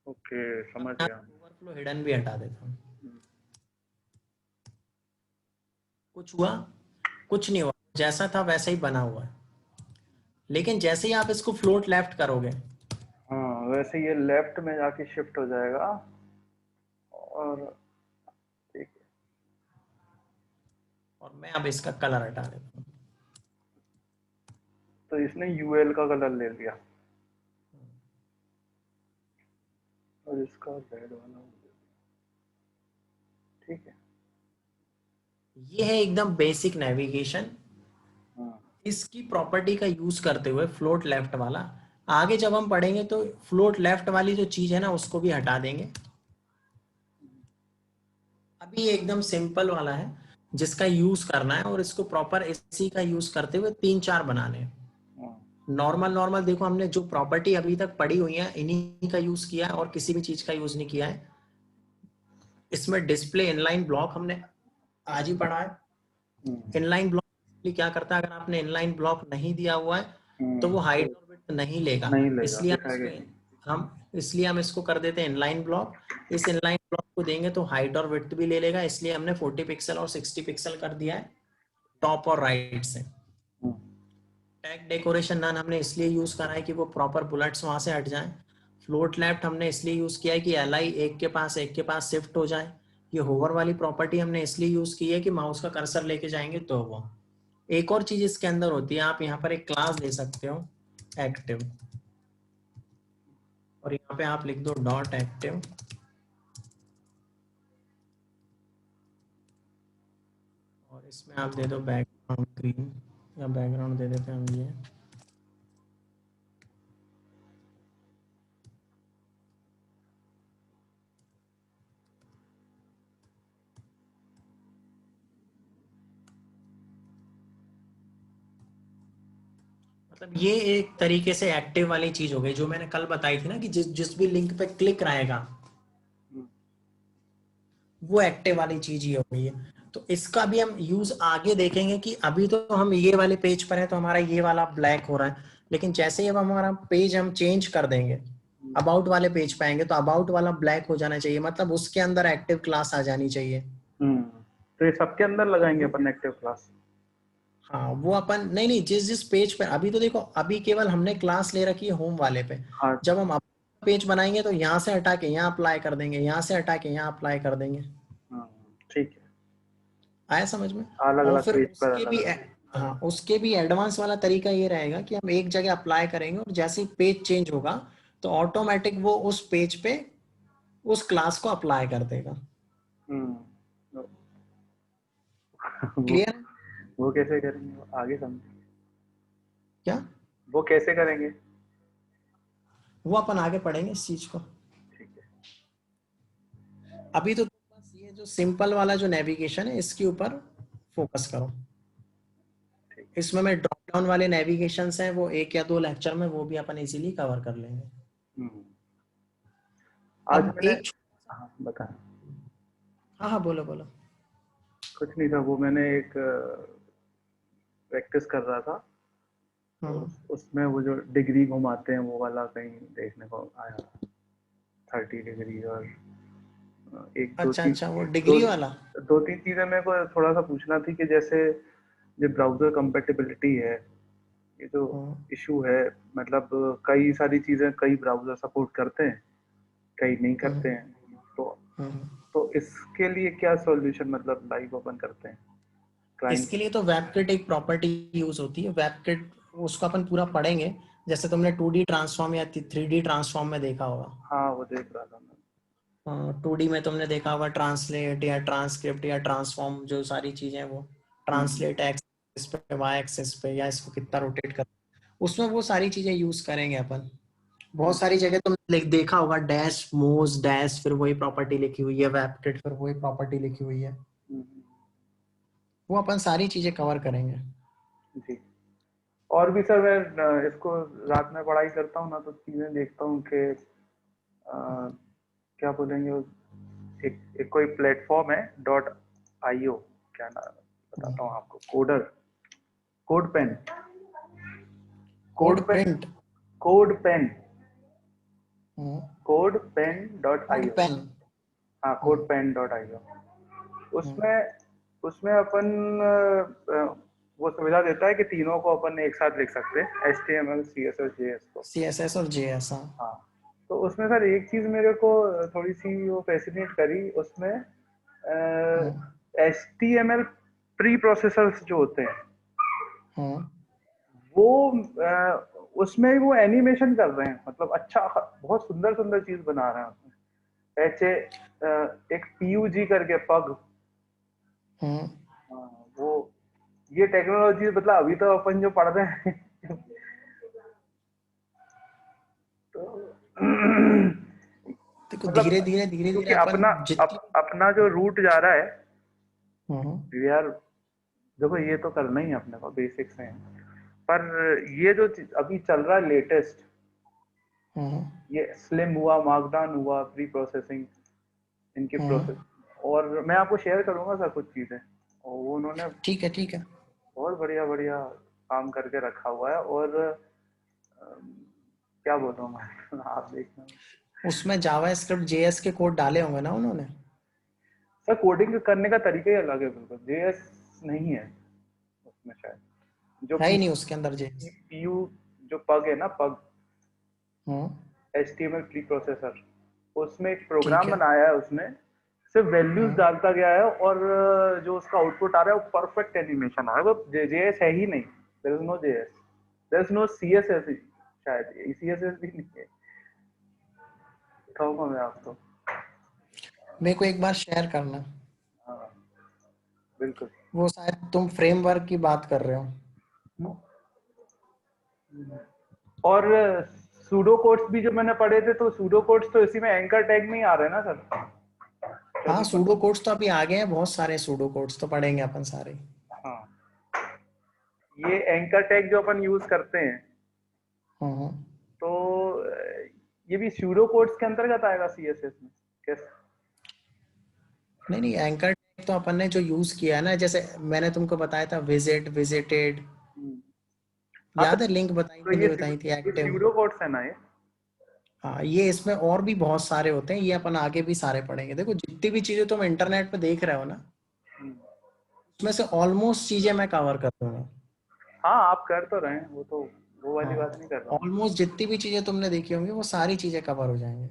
ओके, समझ गया। ओवरफ्लो हिडन भी हटा देता हूँ। कुछ हुआ? कुछ नहीं हुआ, जैसा था वैसा ही बना हुआ है। लेकिन जैसे ही आप इसको फ्लोट लेफ्ट करोगे, हाँ वैसे ये लेफ्ट में जाके शिफ्ट हो जाएगा। और ठीक है, और मैं अब इसका कलर हटा देता हूँ। तो इसने यूएल का कलर ले लिया और इसका रेड वाला, ठीक है। ये है एकदम बेसिक नेविगेशन। इसकी प्रॉपर्टी का यूज करते हुए फ्लोट लेफ्ट वाला, आगे जब हम पढ़ेंगे तो फ्लोट लेफ्ट वाली जो चीज है ना उसको भी हटा देंगे। अभी ये एकदम सिंपल वाला है जिसका यूज करना है, और इसको प्रॉपर इसी का यूज करते हुए 3-4 बनाने हैं। नॉर्मल देखो हमने जो प्रॉपर्टी अभी तक पढ़ी हुई है इन्हीं का यूज किया है और किसी भी चीज का यूज नहीं किया है। इसमें डिस्प्ले इनलाइन ब्लॉक हमने आज ही पढ़ा है। इनलाइन ब्लॉक क्या करता है, अगर आपने इनलाइन ब्लॉक नहीं दिया हुआ है तो वो हाइट और विड्थ नहीं लेगा, नहीं लेगा, इसलिए दिखाएगा नहीं। हम इसको कर देते हैं इनलाइन ब्लॉक। इस इनलाइन ब्लॉक को देंगे तो हाइट और विड्थ भी ले लेगा, इसलिए हमने 40 पिक्सल और 60 पिक्सल कर दिया है टॉप और राइट से। टैग डेकोरेशन नन हमने इसलिए यूज करा है कि वो प्रॉपर बुलेट्स वहां से हट जाएं। फ्लोट लेफ्ट हमने इसलिए यूज किया है कि एलआई एक के पास शिफ्ट हो जाए। ये होवर वाली प्रॉपर्टी हमने इसलिए यूज की है कि माउस का कर्सर लेके जाएंगे तो वो। एक और चीज इसके अंदर होती है, आप यहाँ पर एक क्लास दे सकते हो एक्टिव, और यहाँ पे आप लिख दो डॉट एक्टिव, और इसमें आप दे दो बैकग्राउंड ग्रीन, या बैकग्राउंड दे देते हैं हम ये। मतलब ये एक तरीके से एक्टिव वाली चीज हो गई जो मैंने कल बताई थी ना, कि जिस जिस भी लिंक पे क्लिक रहेगा वो एक्टिव वाली चीज ही हो गई है। तो इसका भी हम यूज आगे देखेंगे कि अभी तो हम ये वाले पेज पर हैं तो हमारा ये वाला ब्लैक हो रहा है, लेकिन जैसे ही अब हमारा पेज हम चेंज कर देंगे, अबाउट वाले पेज पे आएंगे तो अबाउट वाला ब्लैक हो जाना चाहिए, मतलब उसके अंदर एक्टिव क्लास आ जानी चाहिए। तो ये सबके अंदर लगाएंगे अब अपन एक्टिव क्लास? हाँ, वो अपन नहीं नहीं, जिस जिस पेज पे अभी तो देखो, अभी केवल हमने क्लास ले रखी है होम वाले पे। हाँ। जब हम पेज बनाएंगे तो यहाँ से हटा के यहाँ अप्लाई कर देंगे, यहाँ से हटा के यहाँ अप्लाई कर देंगे। ठीक है। आया समझ में? अलग और अलग फिर पेज पर उसके अलग भी अलग। हाँ, उसके भी एडवांस वाला तरीका ये रहेगा कि हम एक जगह अप्लाई करेंगे और जैसे ही पेज चेंज होगा तो ऑटोमेटिक वो उस पेज पे उस क्लास को अप्लाई कर देगा। हम्म। वो क्लियर है? वो कैसे करेंगे, वो आगे समझे। क्या? वो कैसे करेंगे? वो अपन आगे पढ़ेंगे इस चीज को। ठीक है। अभी तो बस ये जो सिंपल वाला जो नेविगेशन है इसके ऊपर फोकस करो। ठीक। इसमें मैं ड्रॉप डाउन वाले नेविगेशन हैं वो एक या दो लेक्चर में वो भी अपन इजीली कवर कर लेंगे। हम्म। आज अब मैंने, एक, हाँ बताया। हाँ हाँ बोलो बोलो। कुछ नहीं था, वो मैंने एक प्रैक्टिस कर रहा था, तो हम्म। उसमें वो जो डिग्री घुमाते हैं वो वाला कहीं देखने को आया, 30 डिग्री। और एक दो अच्छा तीन, अच्छा, वो दो डिग्री वाला। दो तीन चीजें मेरे को थोड़ा सा पूछना थी कि जैसे जो ब्राउजर कंपेटिबिलिटी है, ये जो हम्म इशू है, मतलब कई सारी चीजें कई ब्राउजर सपोर्ट करते हैं, कई नहीं हम्म करते हैं। तो हम्म। तो इसके लिए क्या सॉल्यूशन, मतलब लाइव ओपन करते हैं क्लाइंट? इसके लिए तो वेबकिट एक प्रॉपर्टी यूज होती है, वेबकिट, उसको अपन पूरा पढ़ेंगे। जैसे तुमने 2D ट्रांसफॉर्म या 3D ट्रांसफॉर्म में देखा होगा, हाँ वो देख रहा था मैं। 2D में तुमने देखा होगा ट्रांसलेट या ट्रांसक्रिप्ट या ट्रांसफॉर्म, जो सारी चीजें वो हम्म। ट्रांसलेट एक्सिस पे, वाई एक्सिस पे, या इसको कितना रोटेट कर, उसमें वो सारी चीजें यूज करेंगे अपन। बहुत सारी जगह तुमने देखा होगा डैश मोज डैश फिर वही प्रॉपर्टी लिखी हुई है, वेबकिट फिर वही प्रॉपर्टी लिखी हुई है, हम्म। वो अपन सारी चीजें कवर करेंगे। जी। और भी सर, मैं इसको रात में पढ़ाई करता हूँ ना, तो चीजें देखता हूँ कि क्या बोलेंगे एक कोई प्लेटफॉर्म है डॉट आईओ, क्या नाम है, बताता हूँ आपको। Coder, CodePen, code CodePen, print, CodePen, CodePen dot code IO. Pen. हाँ, कोड पेन डॉट आईओ। हम्म, उसमें उसमें अपन वो सुविधा देता है कि तीनों को अपन एक साथ लिख सकते हैं, HTML CSS JS को। CSS और JS। हाँ। तो उसमें सर एक चीज मेरे को थोड़ी सी वो फैसिनेट करी उसमें, HTML प्री प्रोसेसर्स जो होते हैं, वो उसमें वो एनिमेशन कर रहे हैं, मतलब अच्छा, बहुत सुंदर सुंदर चीज बना रहे हैं उसमें। ऐसे एक PUG करके पग, वो ये टेक्नोलॉजी, मतलब अभी तो अपन जो पढ़ रहे हैं तो देखो धीरे मतलब धीरे धीरे धीरे क्योंकि अपन जितनी, अपना जो रूट जा रहा है हम्म यार, देखो ये तो करना ही है अपने को, बेसिक्स हैं। पर ये जो अभी चल रहा है लेटेस्ट, हम्म ये स्लिम हुआ, मार्कडाउन हुआ, प्री प्रोसेसिंग, इनके प्रोसेस, और मैं आपको शेयर करूंगा सर कुछ चीजें, और वो उन्होंने ठीक है ठीक है। बहुत बढ़िया बढ़िया काम करके रखा हुआ है। और क्या बोल रहा हूँ मैं आप देखना। उसमें जावास्क्रिप्ट जेएस के कोड डाले होंगे ना उन्होंने? सर कोडिंग करने का तरीका ही अलग है बिल्कुल, जेएस नहीं है उसमें शायद। जो है ही नहीं उसके अंदर जेएस। पीयू जो पग है ना, पग हम्म। HTML प्री प्रोसेसर, उसमें एक ठीक प्रोग्राम है। बनाया है उसने, सिर्फ वैल्यूज हम्म। डालता गया है और जो उसका आउटपुट आ रहा है वो परफेक्ट एनिमेशन आ रहा है। वो जेएस है ही नहीं, there is no JS, there is no CSS, शायद सीएसएस भी नहीं है। कहूँगा मैं आपको। मेरे को एक बार शेयर करना। हाँ बिल्कुल। वो शायद तुम फ्रेमवर्क की बात कर रहे हो। और सूडो कोड्स भी जो मैंने पढ़े थे, तो सूडो कोड्स तो इसी में एंकर टैग में ही आ रहे हैं ना सर? हाँ, तभी सूडो कोड्स तो अभी आ गए हैं, बहुत सारे सूडो कोड्स तो पढ़ेंगे अपन सारे। हाँ, ये एंकर टैग जो अपन यूज करते हैं, हम्म। तो ये भी सूडो कोड्स के अंतर्गत आएगा सीएसएस में कैसे? नहीं नहीं, एंकर टैग तो अपन ने जो यूज किया है ना, जैसे मैंने तुमको बताया था विजिट, विजिटेड, हम्म। हाँ याद है? लिंक बताई तो थी, नहीं बताई थी? ये एक्टिव। सूडो कोड्स है ना ये? हाँ, ये इसमें और भी बहुत सारे होते हैं, ये अपन आगे भी सारे पढ़ेंगे। देखो जितनी भी चीजें तुम इंटरनेट पे देख रहे हो ना, हम्म। उसमें से ऑलमोस्ट चीजें मैं कवर कर दूंगा। हाँ आप कर तो रहे हैं, वो तो वो वाली हाँ, बात नहीं कर रहा हूँ। ऑलमोस्ट जितनी भी चीजें तुमने देखी होंगी वो सारी चीजें कवर हो जाएंगे।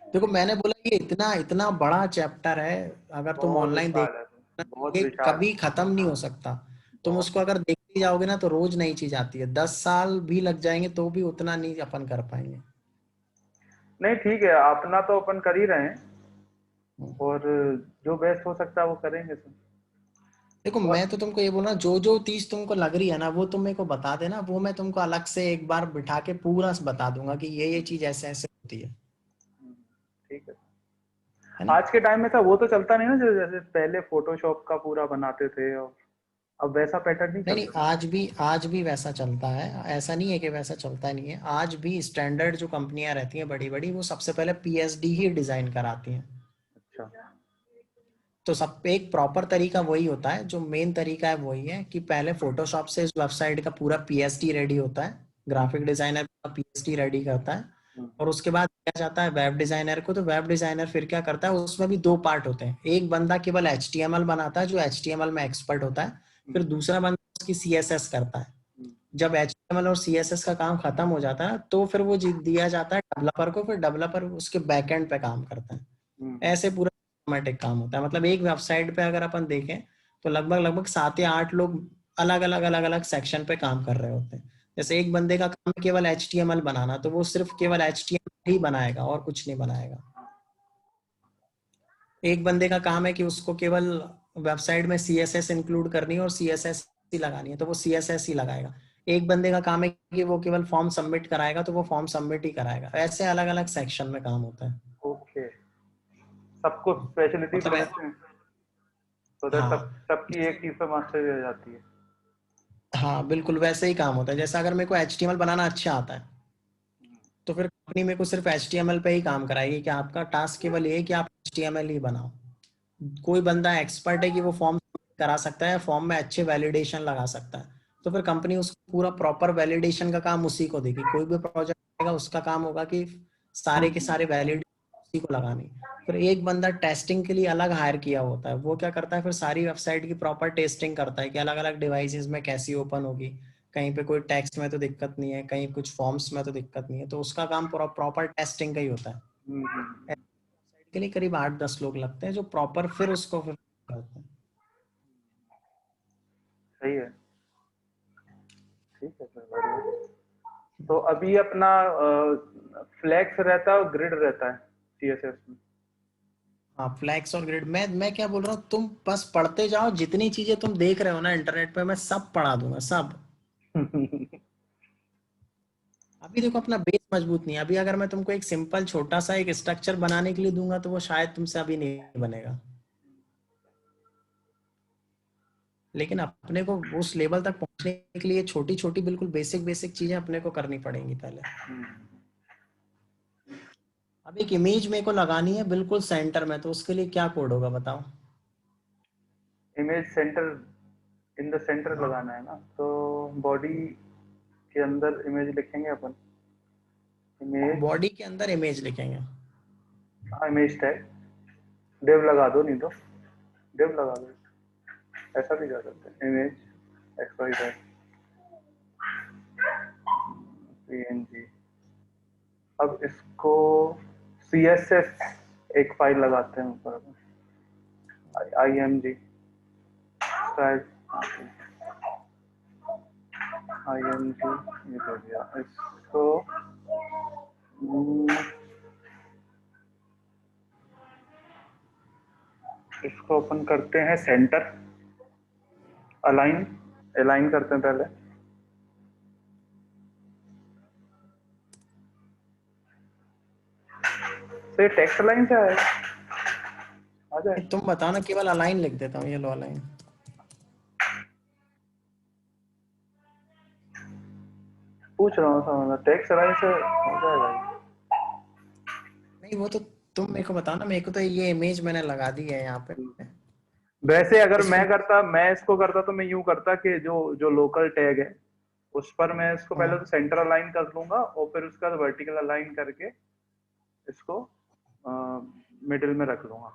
देखो मैंने बोला ये इतना इतना बड़ा चैप्टर है, अगर तुम बहुत ऑनलाइन देख, विशाल है, बहुत ये विशाल है। कभी खत्म नहीं हो सकता। तुम बहुत। उसको अगर देखते जाओगे ना तो रोज नई चीज आती है, 10 साल भी लग जाएंगे तो भी उतना नहीं अपन कर पाएंगे। नहीं ठीक है, अपना तो अपन कर ही रहे हैं, हम्म। और जो बेस्ट हो सकता है वो करेंगे सर। देखो और मैं तो तुमको ये बोल रहा हूँ, जो जो चीज तुमको लग रही है ना वो तुम मेरे को बता देना, वो मैं तुमको अलग से एक बार बिठा के पूरा बता दूंगा कि ये चीज ऐसे ऐसे होती है। ठीक है। है ना? आज के टाइम में सर वो तो चलता नहीं ना, जैसे पहले फोटोशॉप का पूरा बनाते थे, और अब वैसा पैटर्न नहीं नहीं नहीं, चलता। आज भी वैसा चलता है, ऐसा नहीं है कि वैसा चलता नहीं है। आज भी स्टैंडर्ड जो कंपनियां रहती हैं बड़ी बड़ी, वो सबसे पहले पीएचडी ही डिजाइन कराती हैं। अच्छा। तो सब पे एक प्रॉपर तरीका वही होता है, जो मेन तरीका है वही है कि पहले फोटोशॉप से इस वेबसाइट का पूरा पीएचडी रेडी होता है, हम्म, ग्राफिक डिजाइनर पीएचडी रेडी करता है। हम्म, और उसके बाद दिया जाता है वेब डिजाइनर को, तो वेब डिजाइनर फिर क्या करता है, उसमें भी दो पार्ट होते हैं। एक बंदा केवल एचटीएमएल बनाता है, जो एचटीएमएल में एक्सपर्ट होता है। फिर दूसरा बंदा उसकी सीएसएस करता है। हम्म, जब एचटीएमएल और सीएसएस का काम खत्म हो जाता है तो फिर वो दिया जाता है डेवलपर को, फिर डेवलपर उसके बैकएंड पे काम करता है। हम्म। ऐसे पूरा सिस्टमैटिक काम होता है। मतलब एक वेबसाइट पे अगर अपन देखें तो लगभग लगभग 7 या 8 लोग अलग अलग सेक्शन पे काम कर रहे होते हैं। जैसे एक बंदे का काम है केवल एचटीएमएल बनाना, तो वो सिर्फ केवल एचटीएमएल ही बनाएगा और कुछ नहीं बनाएगा। एक बंदे का काम है कि उसको केवल वेबसाइट में सीएसएस इंक्लूड करनी है और सीएसएस ही लगानी है, तो वो सीएसएस ही लगाएगा। एक बंदे का काम है कि वो केवल फॉर्म सबमिट कराएगा, तो वो फॉर्म सबमिट ही कराएगा। ऐसे अलग अलग सेक्शन में काम होता है। ओके, सबको स्पेशलिटी मतलब समझते हैं, तो दैट सब हाँ, सबकी एक चीज पे मास्टरी हो जाती है। हाँ बिल्कुल वैसे ही काम होता है। जैसे अगर मेरे को एचटीएमएल बनाना अच्छा आता है, तो फिर कंपनी मेरे को सिर्फ एचटीएमएल पे ही काम कराएगी कि आपका टास्क केवल ये है कि आप एचटीएमएल ही बनाओ। कोई बंदा एक्सपर्ट है कि वो फॉर्म करा सकता है, फॉर्म में अच्छे वैलिडेशन लगा सकता है, तो फिर कंपनी उसको पूरा प्रॉपर वैलिडेशन का काम उसी को देगी। कोई भी प्रोजेक्ट आएगा उसका काम होगा कि सारे के सारे वैलिडेशन उसी को लगानी। फिर एक बंदा टेस्टिंग के लिए अलग हायर किया होता है, वो क्या करता है, फिर सारी वेबसाइट की प्रॉपर टेस्टिंग करता है कि अलग अलग डिवाइसेस में कैसी ओपन होगी, कहीं पे कोई टेक्स्ट में तो दिक्कत नहीं है, कहीं कुछ फॉर्म्स में तो दिक्कत नहीं है, तो उसका काम पूरा प्रॉपर टेस्टिंग का ही होता है। वेबसाइट के लिए करीब 8-10 लोग लगते हैं जो प्रॉपर फिर उसको फिर करते हैं। सही है। ठीक है सर, बढ़िया। तो अभी अपना फ्लैक्स रहता है और ग्रिड रहता है सीएसएस में। हाँ, फ्लैक्स और ग्रिड, मैं क्या बोल रहा हूँ, तुम बस पढ़ते जाओ। जितनी चीजें तुम देख रहे हो ना इंटरनेट पे, मैं सब पढ़ा दूंगा सब। अभी देखो अपना बेस मजबूत नहीं है। अभी अगर मैं तुमको एक सिंपल छोटा सा एक स्ट्रक्चर बनाने के लिए दूंगा तो वो शायद तुमसे अभी नहीं बनेगा। लेकिन अपने को उस लेवल तक पहुंचने के लिए छोटी छोटी बिल्कुल बेसिक बेसिक चीजें अपने को करनी पड़ेंगी पहले। अब एक इमेज मेरे को लगानी है बिल्कुल सेंटर में, तो उसके लिए क्या कोड होगा बताओ? Image centre in the centre लगाना है ना, तो बॉडी के अंदर इमेज लिखेंगे अपन, इमेज, बॉडी के अंदर इमेज लिखेंगे। हाँ इमेज टैग, डिव लगा दो, नहीं तो डिव लगा दो, ऐसा भी कर सकते हैं, image X Y Z png। अब इसको css एक फाइल लगाते हैं ऊपर, img स्टाइल, img ये हो गया। इसको इसको अपन करते हैं सेंटर, अलाइन, अलाइन करते हैं पहले, तो ये टेक्स्ट लाइन से आएगा, आ जाए। तुम बताओ ना, केवल अलाइन लिख देता हूँ, ये लो अलाइन। पूछ रहा हूँ, टेक्स्ट लाइन से हो जाएगा। नहीं वो तो तुम मेरे को बताओ ना, मेरे को तो ये इमेज मैंने लगा दी है यहाँ पे। वैसे अगर इसको मैं इसको करता तो मैं यूं करता कि जो जो लोकल टैग है उस पर मैं इसको पहले तो सेंटर अलाइन कर लूंगा और फिर उसका वर्टिकल अलाइन करके इसको मिडिल में रख लूंगा।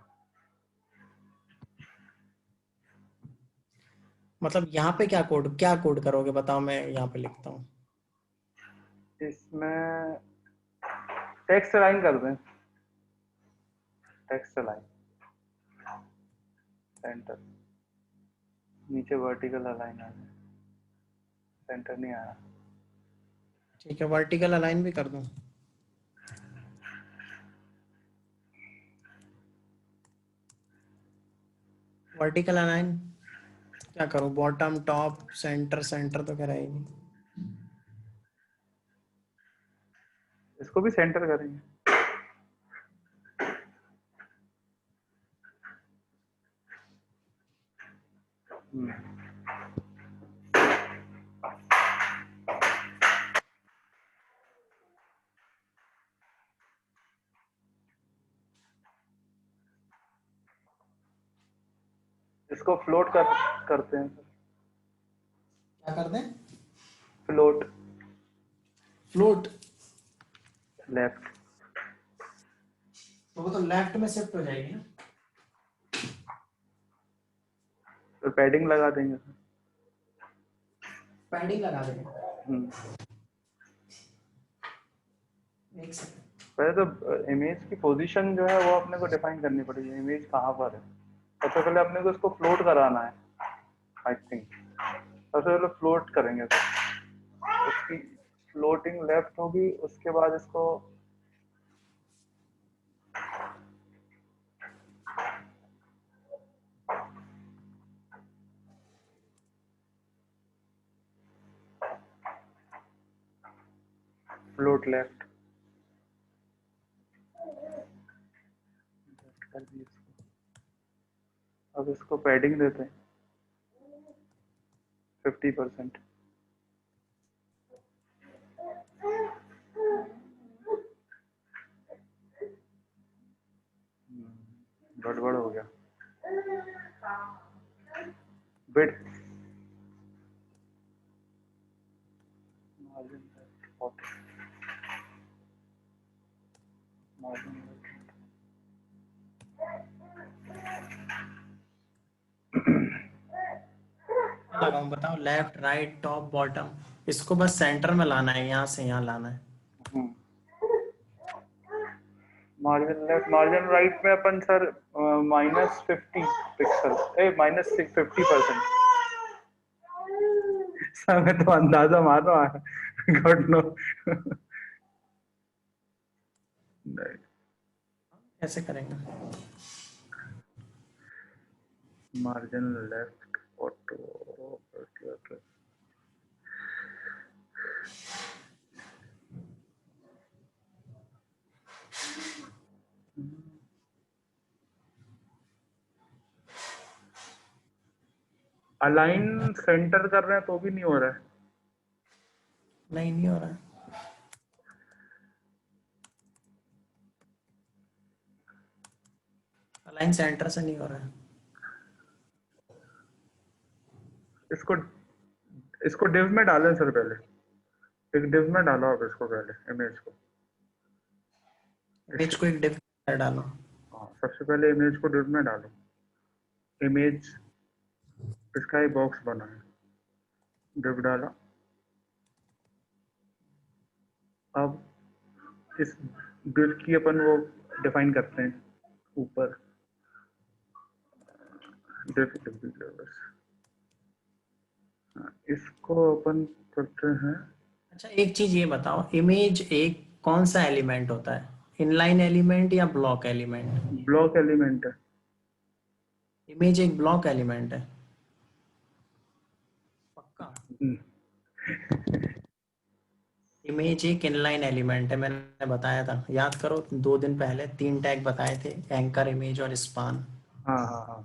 मतलब यहाँ पे क्या कोड करोगे बताओ, मैं यहाँ पे लिखता हूँ। इसमें टेक्स्ट अलाइन कर दें, टेक्स्ट अलाइन सेंटर, नीचे वर्टिकल अलाइन आ जाए, सेंटर नहीं आया। ठीक है, वर्टिकल अलाइन भी कर दूँ। वर्टिकल अलाइन क्या करूँ, बॉटम टॉप सेंटर, सेंटर तो कह नहीं। इसको भी सेंटर करेंगे। इसको फ्लोट करते हैं, क्या कर दें? फ्लोट, फ्लोट, लेफ्ट, तो वो तो लेफ्ट में शिफ्ट हो जाएगी ना। तो पैडिंग लगा देंगे। पैडिंग लगा देंगे। एक सेकंड। पहले तो इमेज की पोजीशन जो है वो अपने को डिफाइन करनी पड़ेगी, इमेज कहाँ पर है। सबसे पहले अपने को इसको फ्लोट कराना है, आई थिंक सबसे पहले फ्लोट करेंगे तो उसकी फ्लोटिंग लेफ्ट होगी, उसके बाद इसको फ्लोट लेफ्ट कर दी इसको। अब इसको पैडिंग देते हैं 50%। गड़बड़ हो गया, विड्थ मार्जिन मार्जिन लगाऊं बताओ, लेफ्ट राइट टॉप बॉटम, इसको बस सेंटर में लाना है, यहाँ से यहाँ लाना है। मार्जिन लेफ्ट मार्जिन राइट में अपन सर -50 पिक्सल, -50%। सर मैं तो अंदाजा मार रहा हूँ, गॉड नो। कैसे करेंगे? Margin left auto, align centre कर रहे हैं तो भी नहीं हो रहा है। नहीं हो रहा है। अलाइन सेंटर से नहीं हो रहा है। इसको इसको डिव में डालें सर, पहले एक डिव में डालो आप इसको, पहले इमेज को। इमेज को एक डिव में डालो। हाँ, सबसे पहले इमेज को डिव में डालो। इमेज इसका ही बॉक्स बना है, डिव डाला। अब इस डिव की अपन वो डिफाइन करते हैं ऊपर, डिव बस। इसको अपन करते हैं। अच्छा एक चीज ये बताओ, इमेज एक कौन सा एलिमेंट होता है, इनलाइन एलिमेंट या ब्लॉक एलिमेंट? ब्लॉक एलिमेंट है। इमेज एक ब्लॉक एलिमेंट है, पक्का? इमेज एक इनलाइन एलिमेंट है, मैंने बताया था, याद करो 2 दिन पहले 3 टैग बताए थे, एंकर, इमेज और स्पान। हाँ हाँ हाँ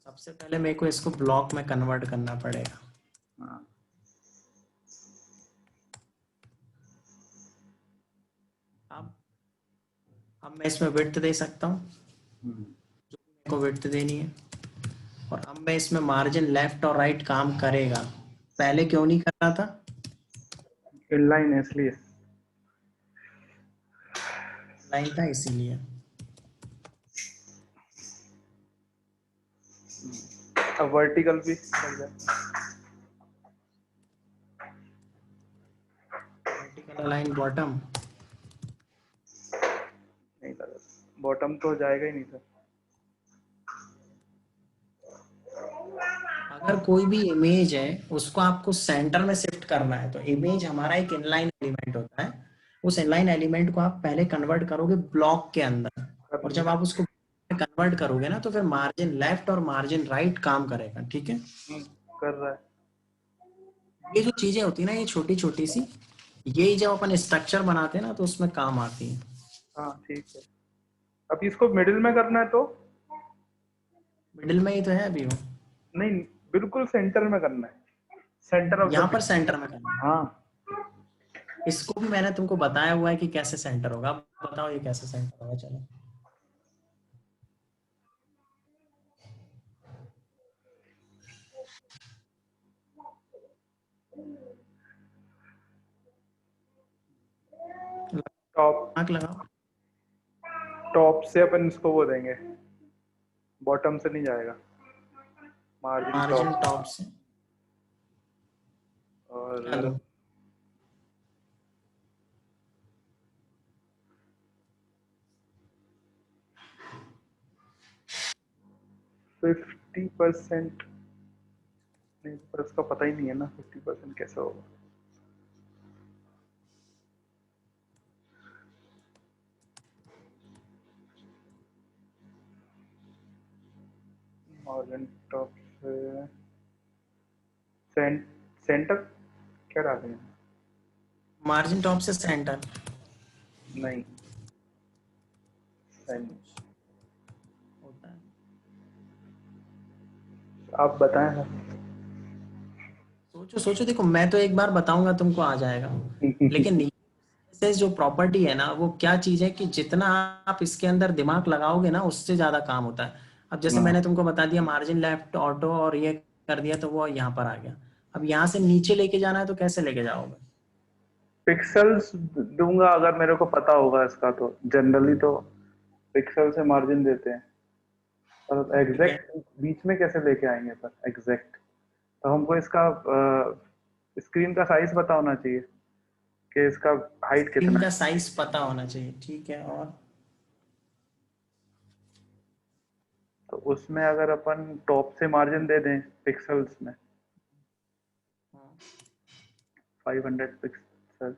सबसे पहले मेरे को इसको ब्लॉक में कन्वर्ट करना पड़ेगा। हाँ। अब मैं इसमें विड्थ दे सकता हूँ, हम्म। जो मेरे को विड्थ देनी है। और अब मैं इसमें मार्जिन लेफ्ट और राइट काम करेगा, पहले क्यों नहीं कर रहा था? इनलाइन है इसलिए। लाइन था इसीलिए। अब वर्टिकल भी लग जाए। वर्टिकल लाइन बॉटम, नहीं लगा, बॉटम तो जाएगा ही नहीं सर। अगर कोई भी इमेज है उसको आपको सेंटर में शिफ्ट करना है, तो इमेज हमारा एक इनलाइन एलिमेंट होता है, उस इनलाइन एलिमेंट को आप पहले कन्वर्ट करोगे ब्लॉक के अंदर, कर और जब लिया। आप उसको कन्वर्ट करोगे ना, तो फिर मार्जिन लेफ्ट और मार्जिन राइट काम करेगा, ठीक है? कर रहा है। ये जो चीजें होती है ना, ये छोटी छोटी सी, यही जब अपन स्ट्रक्चर बनाते हैं ना, तो उसमें काम आती है। हाँ ठीक है। अब इसको मिडिल में करना है तो? मिडिल में ही तो है अभी वो, नहीं, बिल्कुल सेंटर में करना है, सेंटर ऑफ द यहाँ पर पिक्चर। सेंटर में करना है। हाँ। इसको भी मैंने तुमको बताया हुआ है कि कैसे सेंटर होगा, अब बताओ ये कैसे सेंटर होगा, चलो। टॉप, दिमाग लगाओ। टॉप से अपन इसको वो देंगे, बॉटम से नहीं जाएगा, मार्जिन मार्जिन टॉप। टॉप से क्या और दूं? 50%, नहीं पर उसका पता ही नहीं है ना 50% कैसे होगा। मार्जिन टॉप से सेंटर क्या डालेंगे? मार्जिन टॉप से सेंटर, नहीं, ऐसा कुछ होता है। आप बताएं ना। सोचो सोचो, देखो मैं तो एक बार बताऊंगा तुमको आ जाएगा, लेकिन से जो प्रॉपर्टी है ना, वो क्या चीज है कि जितना आप इसके अंदर दिमाग लगाओगे ना, उससे ज्यादा काम होता है। अब जैसे हाँ, मैंने तुमको बता दिया मार्जिन लेफ्ट ऑटो, और ये कर दिया तो वो यहाँ पर आ गया। अब यहाँ से नीचे लेके जाना है तो कैसे लेके जाओगे? पिक्सल्स दूंगा अगर मेरे को पता होगा इसका, तो जनरली तो पिक्सल से मार्जिन देते हैं, और ठीक है, एग्जैक्ट बीच में कैसे लेके आएंगे सर एग्जैक्ट? तो हमको इसका स्क्रीन का साइज पता होना चाहिए कि इसका हाइट स्क्रीन कितना का है। साइज पता होना चाहिए, ठीक है। और तो उसमें अगर अपन टॉप से मार्जिन दे दें पिक्सल्स में, 500 पिक्सल,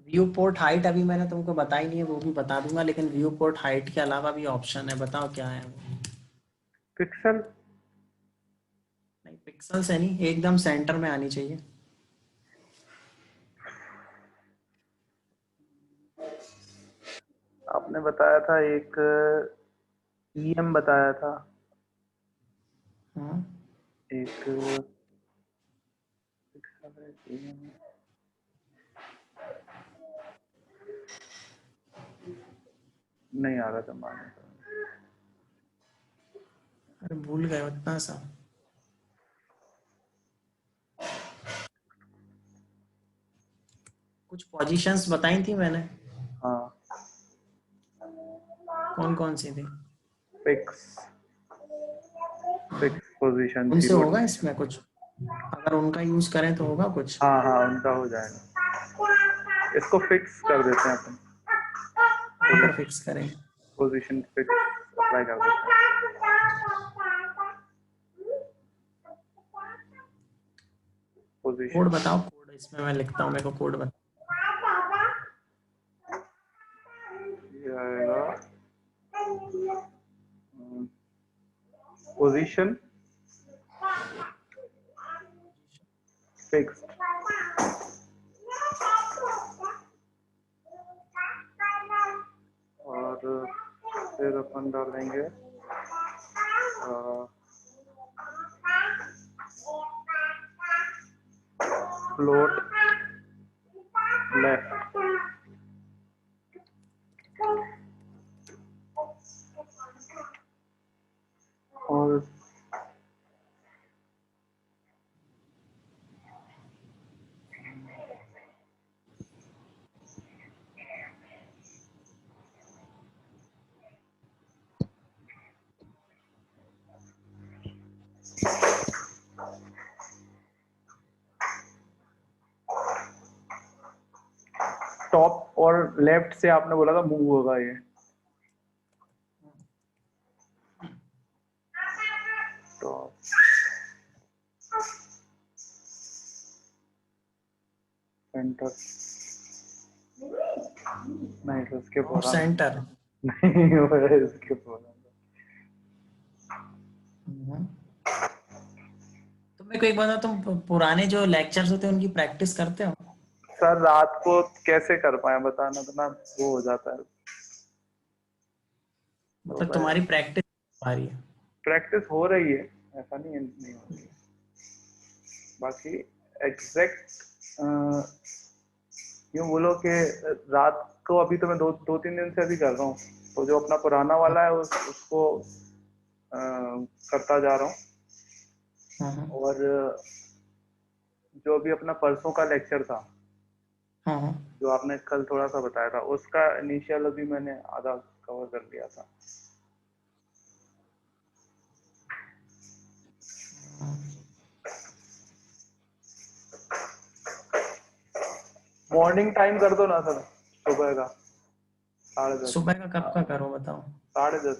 व्यू पोर्ट हाइट अभी मैंने तुमको बताई नहीं है, वो भी बता दूंगा, लेकिन व्यू पोर्ट हाइट के अलावा भी ऑप्शन है, बताओ क्या है वो? पिक्सल। नहीं, पिक्सल से नहीं, एकदम सेंटर में आनी चाहिए। आपने बताया था एक ईएम बताया था, हाँ, एक पिक्सल EM। नहीं आ रहा जमाने का। अरे भूल गए उतना सा। कुछ पोजीशंस बताई थी मैंने, हाँ, कौन कौन सी थी? फिक्स फिक्स पोजीशन उनसे 0 होगा to। इसमें कुछ? अगर उनका यूज करें तो होगा कुछ? हाँ हाँ, उनका हो जाएगा। इसको फिक्स कर देते हैं अपन। कहाँ पर फिक्स करें? पोजीशन फिक्स अप्लाई कर देते हैं। कोड पोजीशन बताओ, कोड इसमें मैं लिखता हूँ, मेरे को कोड बताओ। ये आएगा पोजीशन फिक्स, और फिर अपन डालेंगे फ्लोट लेफ्ट। और टॉप और लेफ्ट से आपने बोला था मूव होगा ये। टॉप, सेंटर, नहीं तो इसके ऑफ बोला सेंटर। नहीं हो रहा है, इसके बोला। तो मेरे को एक बात बताओ, तुम पुराने जो लेक्चर्स होते हैं उनकी प्रैक्टिस करते हो? सर रात को कैसे कर पाए बताना, तो ना वो हो जाता है। तो मतलब तुम्हारी प्रैक्टिस आ रही है? प्रैक्टिस हो रही है, ऐसा नहीं है नहीं हो रही है। बाकी एग्जैक्ट यूँ बोलो कि रात को अभी तो मैं दो तीन दिन से अभी कर रहा हूँ, तो जो अपना पुराना वाला है उसको करता जा रहा हूँ। और जो अभी अपना परसों का लेक्चर था, जो आपने कल थोड़ा सा बताया था, उसका इनिशियल अभी मैंने आधा कवर कर लिया था। मॉर्निंग टाइम कर दो ना सर, सुबह का 10:30। सुबह का कब का करो बताओ? 10:30,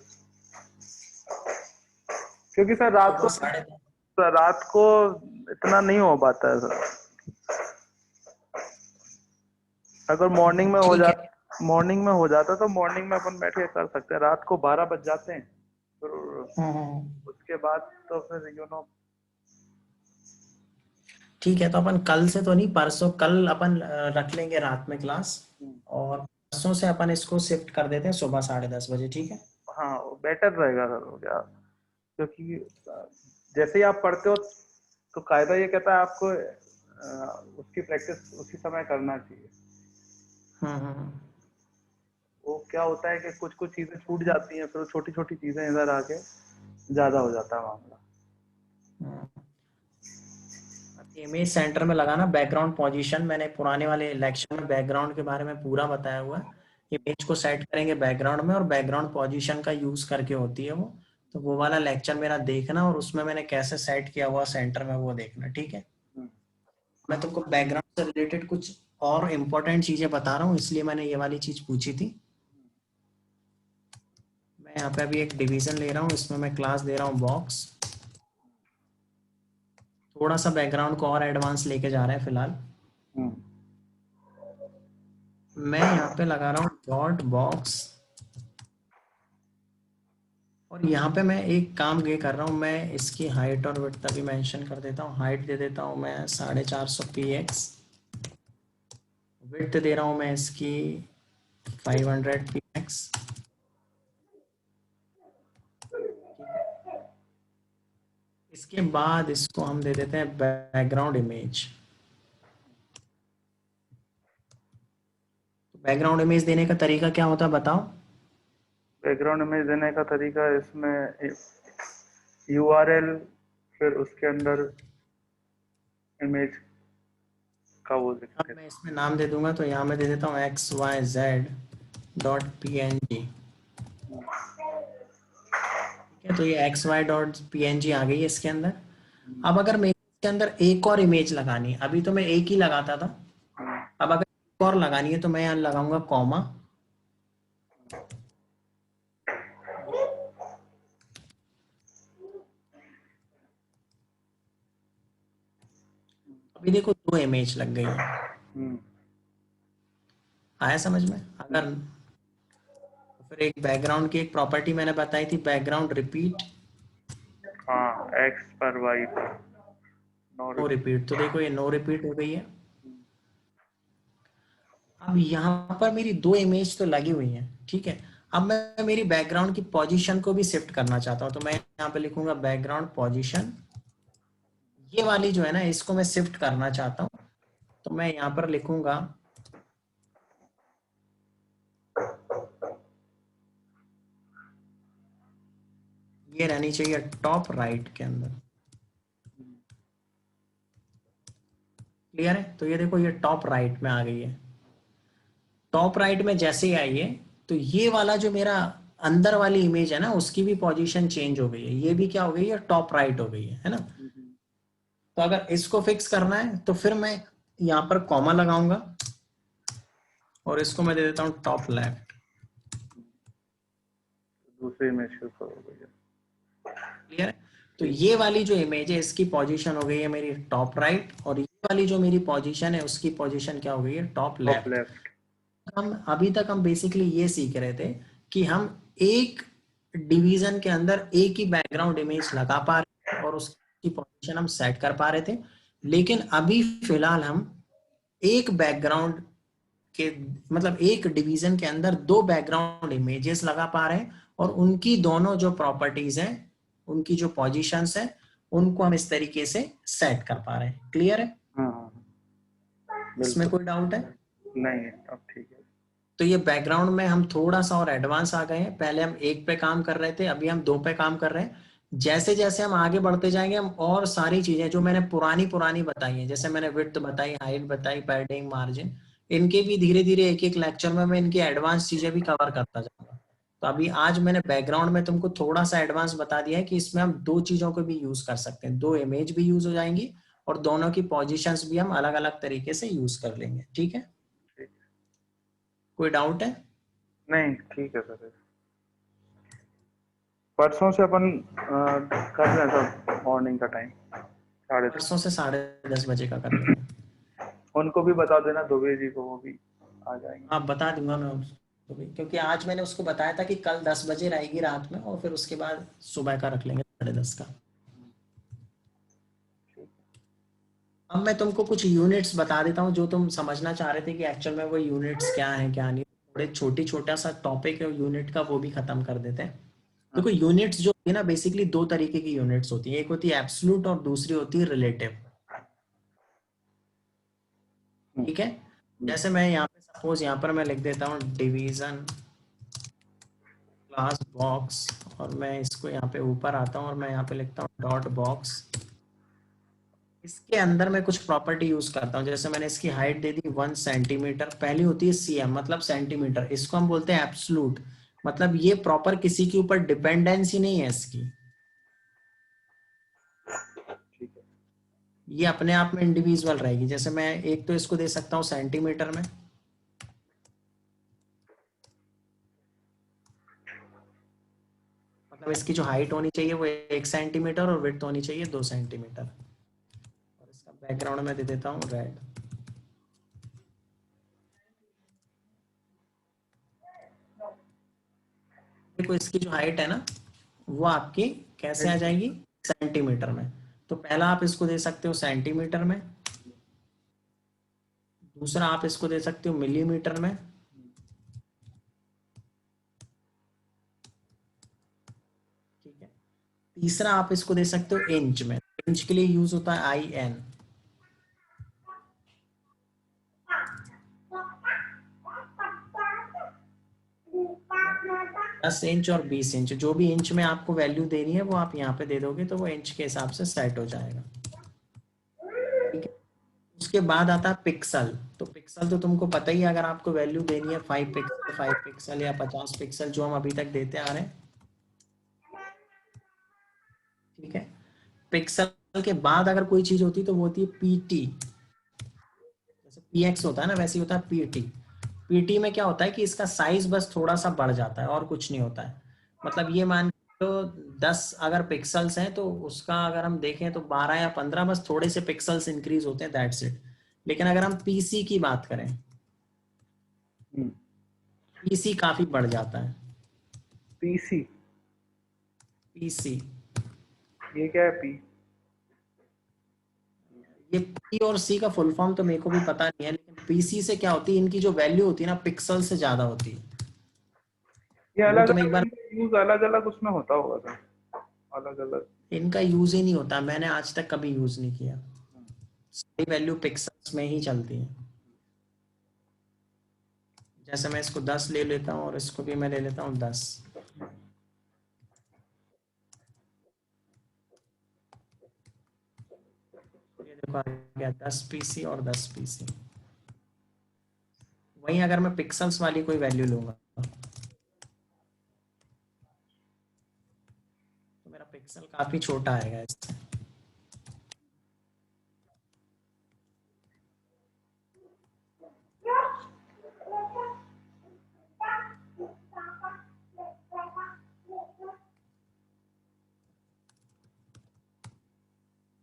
क्योंकि सर रात को, सुबह 10:30। रात को इतना नहीं हो पाता है सर। अगर मॉर्निंग में हो ठीक है। जाता, मॉर्निंग में हो जाता तो मॉर्निंग में अपन बैठ के कर सकते हैं। रात को 12 बज जाते हैं, फिर उसके बाद तो फिर ठीक है, तो अपन कल से तो नहीं, परसों, कल अपन रख लेंगे रात में क्लास, और परसों से अपन इसको शिफ्ट कर देते हैं सुबह 10:30 बजे, ठीक है? हाँ बेटर रहेगा सर वो क्या, क्योंकि जैसे ही आप पढ़ते हो तो कायदा ये कहता है आपको उसकी प्रैक्टिस उसी समय करना चाहिए। वो क्या होता है कि कुछ कुछ चीजें छूट जाती हैं, फिर छोटी छोटी चीजें इधर आके ज्यादा हो जाता है मामला। इमेज सेंटर में लगाना बैकग्राउंड पोजीशन, मैंने पुराने वाले लेक्चर में बैकग्राउंड के बारे में पूरा बताया हुआ है। इमेज को सेट करेंगे बैकग्राउंड में, और बैकग्राउंड पोजीशन का यूज करके होती है वो। तो वो वाला लेक्चर मेरा देखना, और उसमें मैंने कैसे सेट किया हुआ सेंटर में वो देखना, ठीक है? मैं तुमको बैकग्राउंड से रिलेटेड कुछ और इम्पोर्टेंट चीजें बता रहा हूँ, इसलिए मैंने ये वाली चीज पूछी थी। मैं यहाँ पे अभी एक डिवीजन ले रहा हूँ, इसमें मैं क्लास दे रहा हूँ बॉक्स। थोड़ा सा बैकग्राउंड को और एडवांस लेके जा रहे हैं फिलहाल। मैं यहाँ पे लगा रहा हूँ डॉट बॉक्स, और यहाँ पे मैं एक काम ये कर रहा हूँ, मैं इसकी हाइट और विड्थ अभी मेंशन कर देता हूँ। हाइट दे देता हूँ मैं 450 px, विड्थ दे रहा हूँ मैं इसकी 500 px, ठीक है? इसके बाद इसको हम दे देते हैं बैकग्राउंड इमेज। बैकग्राउंड इमेज देने का तरीका क्या होता है बताओ? बैकग्राउंड इमेज देने का तरीका इसमें URL, फिर उसके अंदर इमेज का वो अब लिखते मैं इसमें नाम दे दूंगा, तो यहाँ मैं दे देता हूँ xyz.png। ठीक है, तो ये xy.png आ गई है इसके अंदर। अब अगर मैं इसके अंदर एक और इमेज लगानी है, अभी तो मैं एक ही लगाता था, अब अगर एक और लगानी है तो मैं यहाँ लगाऊंगा कॉमा। अभी देखो 2 इमेज लग गई है। आया समझ में? अगर फिर एक बैकग्राउंड की एक प्रॉपर्टी मैंने बताई थी, बैकग्राउंड रिपीट, हाँ, X पर Y पर नो नो रिपीट। तो देखो ये नो रिपीट हो गई है। अब यहाँ पर मेरी 2 इमेज तो लगी हुई हैं, ठीक है। अब मैं मेरी बैकग्राउंड की पोजीशन को भी शिफ्ट करना चाहता हूँ, तो मैं यहाँ पे लिखूंगा बैकग्राउंड पोजीशन। ये वाली जो है ना, इसको मैं शिफ्ट करना चाहता हूँ, तो मैं यहाँ पर लिखूंगा ये रहनी चाहिए टॉप राइट के अंदर। क्लियर है? तो ये देखो ये टॉप राइट में आ गई है। टॉप राइट में जैसे ही आई है, तो ये वाला जो मेरा अंदर वाली इमेज है ना, उसकी भी पोजीशन चेंज हो गई है। ये भी क्या हो गई है? टॉप राइट हो गई है ना। तो अगर इसको फिक्स करना है तो फिर मैं यहाँ पर कॉमा लगाऊंगा और इसको मैं दे देता हूँ टॉप लेफ्ट। दूसरी इमेज के ऊपर हो गई है। क्लियर है? तो ये वाली जो इमेज है इसकी पोजीशन हो गई है मेरी टॉप राइट, और ये वाली जो मेरी पोजीशन है उसकी पोजीशन क्या हो गई है? Top top left. लेफ्ट। हम अभी तक हम बेसिकली ये सीख रहे थे कि हम एक डिवीजन के अंदर एक ही बैकग्राउंड इमेज लगा पा रहे थे और उसकी पोजीशन हम सेट कर पा रहे थे। लेकिन अभी फिलहाल हम एक बैकग्राउंड के मतलब एक डिवीजन के अंदर 2 बैकग्राउंड इमेजेस लगा पा रहे हैं, और उनकी दोनों जो प्रॉपर्टीज हैं, उनकी जो पोजीशंस है, उनको हम इस तरीके से सेट कर पा रहे हैं। क्लियर है? हाँ, इसमें बिल्कुल। कोई डाउट है? नहीं, अब ठीक है। तो ये बैकग्राउंड में हम थोड़ा सा और एडवांस आ गए हैं। पहले हम एक पे काम कर रहे थे, अभी हम 2 पे काम कर रहे हैं। जैसे जैसे हम आगे बढ़ते जाएंगे, हम और सारी चीजें जो मैंने पुरानी पुरानी बताई हैं, जैसे मैंने विड्थ बताई, हाइट बताई, पैडिंग, मार्जिन, इनके भी धीरे धीरे एक एक लेक्चर में मैं इनकी एडवांस चीजें भी कवर करता जाऊंगा। तो अभी आज मैंने बैकग्राउंड में तुमको थोड़ा सा एडवांस बता दिया है कि इसमें हम 2 चीजों को भी यूज कर सकते हैं, 2 इमेज भी यूज हो जाएंगी और दोनों की पोजिशंस भी हम अलग अलग तरीके से यूज कर लेंगे। ठीक है? ठीक। कोई डाउट है? नहीं, ठीक है सर। परसों से अपन कर रहे हैं सर, मॉर्निंग का टाइम 10:30। परसों से 10:30 बजे का कर लेंगे। उनको भी बता देना, दुबे जी को, वो भी आ जाएंगे। हाँ, बता दूंगा मैं उसको भी, क्योंकि आज मैंने उसको बताया था कि कल 10 बजे रहेगी रात में, और फिर उसके बाद सुबह का रख लेंगे 10:30 का। अब मैं तुमको कुछ यूनिट्स बता देता हूँ जो तुम समझना चाह रहे थे कि एक्चुअल में वो यूनिट्स क्या है क्या नहीं। थोड़े छोटा सा टॉपिक है यूनिट का, वो भी खत्म कर देते हैं। देखो यूनिट्स जो होती है ना, बेसिकली 2 तरीके की यूनिट्स होती है, एक होती है एब्सोल्यूट और दूसरी होती है रिलेटिव। ठीक है? जैसे मैं यहाँ पे सपोज यहाँ पर मैं लिख देता हूँ डिवीजन क्लास बॉक्स, और मैं इसको यहाँ पे ऊपर आता हूँ और मैं यहाँ पे लिखता हूँ डॉट बॉक्स। इसके अंदर मैं कुछ प्रॉपर्टी यूज करता हूँ, जैसे मैंने इसकी हाइट दे दी 1 सेंटीमीटर। पहली होती है सीएम मतलब सेंटीमीटर, इसको हम बोलते हैं एब्सोल्यूट, मतलब ये प्रॉपर किसी के ऊपर डिपेंडेंसी नहीं है इसकी, ठीक है। ये अपने आप में इंडिविजुअल रहेगी। जैसे मैं एक तो इसको दे सकता हूँ सेंटीमीटर में, मतलब इसकी जो हाइट होनी चाहिए वो 1 सेंटीमीटर और विड्थ होनी चाहिए 2 सेंटीमीटर, और इसका बैकग्राउंड में दे देता हूँ रेड। देखो इसकी जो हाइट है ना, वो आपकी कैसे आ जाएगी? सेंटीमीटर में। तो पहला आप इसको दे सकते हो सेंटीमीटर में, दूसरा आप इसको दे सकते हो मिलीमीटर में, ठीक है, तीसरा आप इसको दे सकते हो इंच में। इंच के लिए यूज होता है IN। 10 इंच और 20 इंच, जो भी इंच में आपको वैल्यू देनी है वो आप यहाँ पे दे दोगे तो वो इंच के हिसाब से सेट हो जाएगा। ठीक है, उसके बाद आता है पिक्सल। तो पिक्सल तो तुमको पता ही है, अगर आपको वैल्यू देनी है 5 पिक्सल या 50 पिक्सल जो हम अभी तक देते आ रहे हैं। ठीक है, पिक्सल के बाद अगर कोई चीज होती तो वो होती है पीटी। जैसे पीएक्स होता है ना, वैसे ही होता है पीटी। पीटी में क्या होता है कि इसका साइज बस थोड़ा सा बढ़ जाता है और कुछ नहीं होता है। मतलब ये मान लो 10 अगर पिक्सल्स हैं तो उसका अगर हम देखें तो 12 या 15 बस थोड़े से पिक्सल्स इंक्रीज होते हैं, दैट्स इट। लेकिन अगर हम पीसी की बात करें, पीसी काफी बढ़ जाता है। पीसी, पीसी, ये क्या है पी? ये पी और सी का फुल फॉर्म तो मेरे को भी पता नहीं है, लेकिन पीसी से क्या होती है, इनकी जो वैल्यू होती है ना पिक्सल से ज्यादा होती है। ये वो अलग तुम एक बार, अलग यूज अलग अलग उसमें होता होगा सर, अलग अलग। इनका यूज ही नहीं होता, मैंने आज तक कभी यूज नहीं किया। सारी वैल्यू पिक्सल्स में ही चलती है। जैसे मैं इसको 10 ले लेता हूँ और इसको भी मैं ले लेता हूँ 10। ये देखो आ गया 10 पीसी और 10 पीसी। वहीं अगर मैं पिक्सल्स वाली कोई वैल्यू लूंगा तो मेरा पिक्सल काफी छोटा आएगा इससे।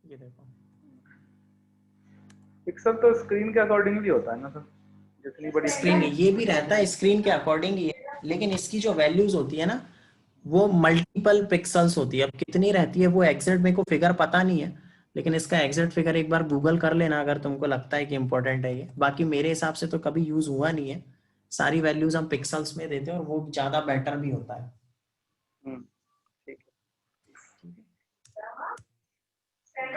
ये देखो, पिक्सल तो स्क्रीन के अकॉर्डिंगली होता है ना सर, जितनी बड़ी स्क्रीन ये भी रहता है स्क्रीन के अकॉर्डिंग ही है, लेकिन इसकी जो वैल्यूज होती है ना वो मल्टीपल पिक्सल्स होती है। अब कितनी रहती है वो एग्जैक्ट मेरे को फिगर पता नहीं है, लेकिन इसका एग्जैक्ट फिगर एक बार गूगल कर लेना अगर तुमको लगता है कि इंपॉर्टेंट है ये। बाकी मेरे हिसाब से तो कभी यूज हुआ नहीं है, सारी वैल्यूज हम पिक्सल्स में देते हैं और वो ज्यादा बेटर भी होता है। ठीक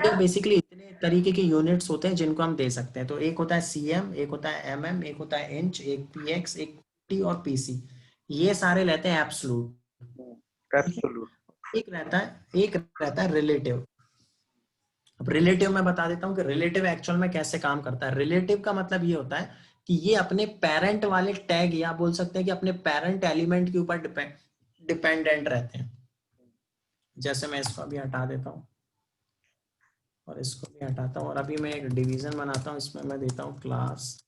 ये बेसिकली इतने तरीके के यूनिट्स होते हैं जिनको हम दे सकते हैं। तो एक होता है सीएम, एक होता है एमएम, एक होता है इंच, एक पीएक्स, एक टी और पीसी। ये सारे लेते हैं एब्सोल्यूट। है, ठीक है, एब्सोल्यूट। एक रहता है रिलेटिव। अब रिलेटिव मैं बता देता हूँ कि रिलेटिव एक्चुअल में कैसे काम करता है। रिलेटिव का मतलब ये होता है कि ये अपने पेरेंट वाले टैग या बोल सकते हैं कि अपने पेरेंट एलिमेंट के ऊपर डिपेंडेंट रहते हैं। जैसे मैं इसको अभी हटा देता हूँ और इसको भी हटाता हूँ और अभी मैं एक डिवीजन बनाता हूँ, इसमें मैं देता हूँ क्लास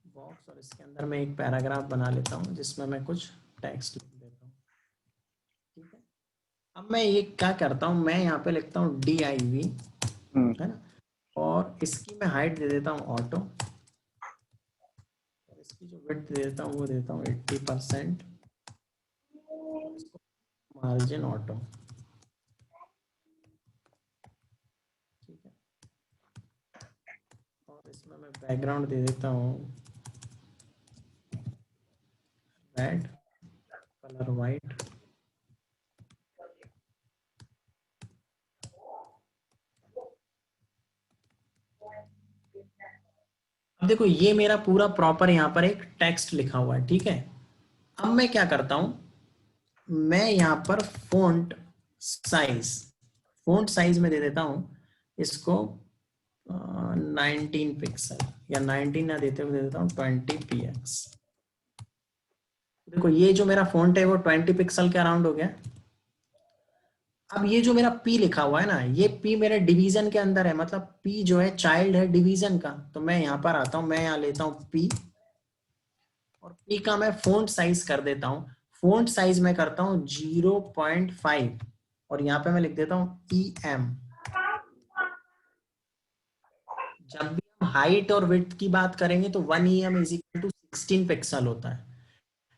बॉक्स और इसके अंदर मैं एक पैराग्राफ बना लेता हूँ जिसमें मैं कुछ टेक्स्ट लिख देता हूँ। ठीक है, अब मैं ये क्या करता हूँ, मैं यहाँ पे लिखता हूँ div, है ना, और इसकी मैं हाइट दे देता हूँ ऑटो और इसकी जो विड्थ दे देता हूँ वो देता हूँ 80%। Margin auto. ठीक है, और इसमें मैं बैकग्राउंड दे देता हूँ रेड, कलर वाइट। अब देखो ये मेरा पूरा प्रॉपर यहाँ पर एक टेक्स्ट लिखा हुआ है। ठीक है, अब मैं क्या करता हूँ, मैं यहाँ पर फोंट साइज में दे देता हूँ इसको 19 पिक्सल, या 19 ना देते हुए दे देता हूँ 20 px। देखो ये जो मेरा फोंट है वो 20 पिक्सल के अराउंड हो गया। अब ये जो मेरा P लिखा हुआ है ना, ये P मेरे डिवीजन के अंदर है, मतलब P जो है चाइल्ड है डिवीजन का। तो मैं यहाँ पर आता हूँ, मैं यहाँ लेता हूँ P और P का मैं फोंट साइज कर देता हूँ। फोंट साइज में करता हूँ 0.5 और यहाँ पे मैं लिख देता हूँ EM। जब भी हम हाइट और विड्थ की बात करेंगे तो 1 EM is equal to 16 pixel होता है,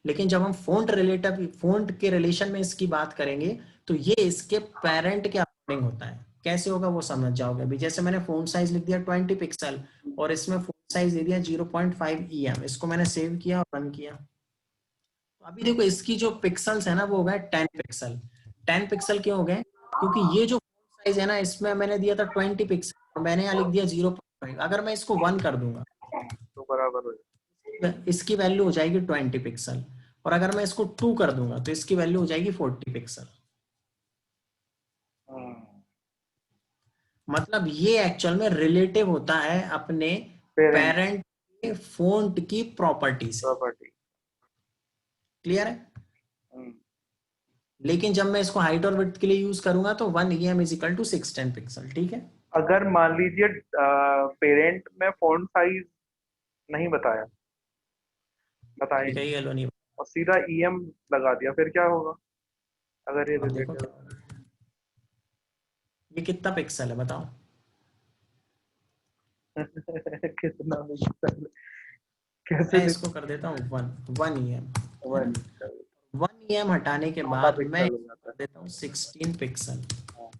लेकिन जब हम फोंट के रिलेशन में इसकी बात करेंगे तो ये इसके पेरेंट के अकॉर्डिंग होता है। कैसे होगा वो समझ जाओगे अभी। जैसे मैंने फोंट साइज लिख दिया 20 पिक्सल और इसमें फोंट साइज दे दिया 0.5 EM, इसको मैंने सेव किया और रन किया। तो अभी देखो इसकी जो पिक्सल्स है ना वो हो गए 10 पिक्सल। 10 पिक्सल क्यों हो गए, क्योंकि ये जो फोंट साइज है ना इसमें मैंने दिया था 20 पिक्सल और मैंने यहाँ लिख दिया 0.5। अगर मैं इसको 1 कर दूंगा तो बराबर हो जाए। इसकी वैल्यू हो जाएगी 20 पिक्सल, और अगर मैं इसको 2 कर दूंगा तो इसकी वैल्यू हो जाएगी 40 पिक्सल। मतलब ये एक्चुअल में रिलेटिव होता है अपने पेरेंट पेरेंट के फोंट की प्रॉपर्टी से। प्रॉपर्टी। क्लियर है? लेकिन जब मैं इसको हाइट और विड्थ के लिए यूज करूंगा तो 1 EM is equal to 610 pixel. ठीक है, अगर मान लीजिए पेरेंट में फॉन्ट साइज नहीं बताया, बताए ठीक है, ये लो नहीं। और सीधा ईएम लगा दिया, फिर क्या होगा अगर ये अब देखो रिलेटिव क्या होगा, ये कितना पिक्सल है बताओ। है? कितना पिक्सल? कैसे मैं इसको दिख कर देता हूँ 1 EM, है ना। वन 1 EM हटाने के चौथा बाद मैं पिक्सल हो इसको जाता कर देता हूँ 16 पिक्सल। है। हाँ,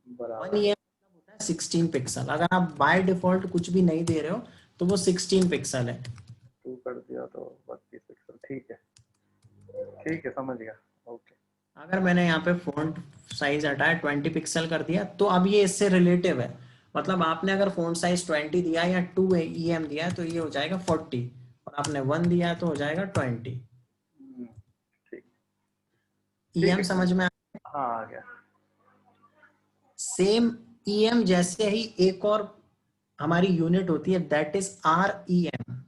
1 बराबर। EM मतलब होता है 16 पिक्सल। अगर आप बाय डिफॉल्ट कुछ भी नहीं दे रहे हो तो वो 16 पिक्सल है। 2 कर दिया तो 32 पिक्सल। ठीक है, ठीक है, समझ गया। ओके। अगर मैंने यहाँ पे फॉन्ट साइज हटाया 20 पिक्सल कर दिया तो अब ये इससे रिलेटिव है। मतलब आपने अगर फॉन्ट साइज 20 दिया या 2 EM दिया है तो ये हो जाएगा 40, और आपने 1 दिया है तो हो जाएगा 20। ठीक, ठीक EM है। समझ में? हाँ, आ गया। सेम EM जैसे ही एक और हमारी यूनिट होती है, दैट इज REM।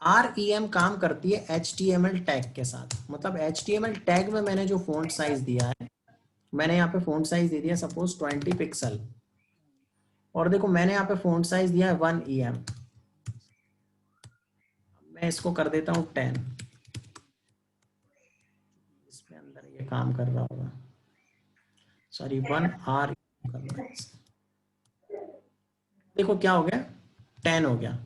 REM काम करती है HTML टैग के साथ। मतलब HTML टैग में मैंने जो फॉन्ट साइज दिया है, मैंने यहाँ पे फॉन्ट साइज दे दिया सपोज 20 पिक्सल, और देखो मैंने यहाँ पे फॉन्ट साइज दिया है 1 EM। मैं इसको कर देता हूँ 10, इसमें अंदर ये काम कर रहा होगा, सॉरी 1 करना है इसे। देखो क्या हो गया, 10 हो गया।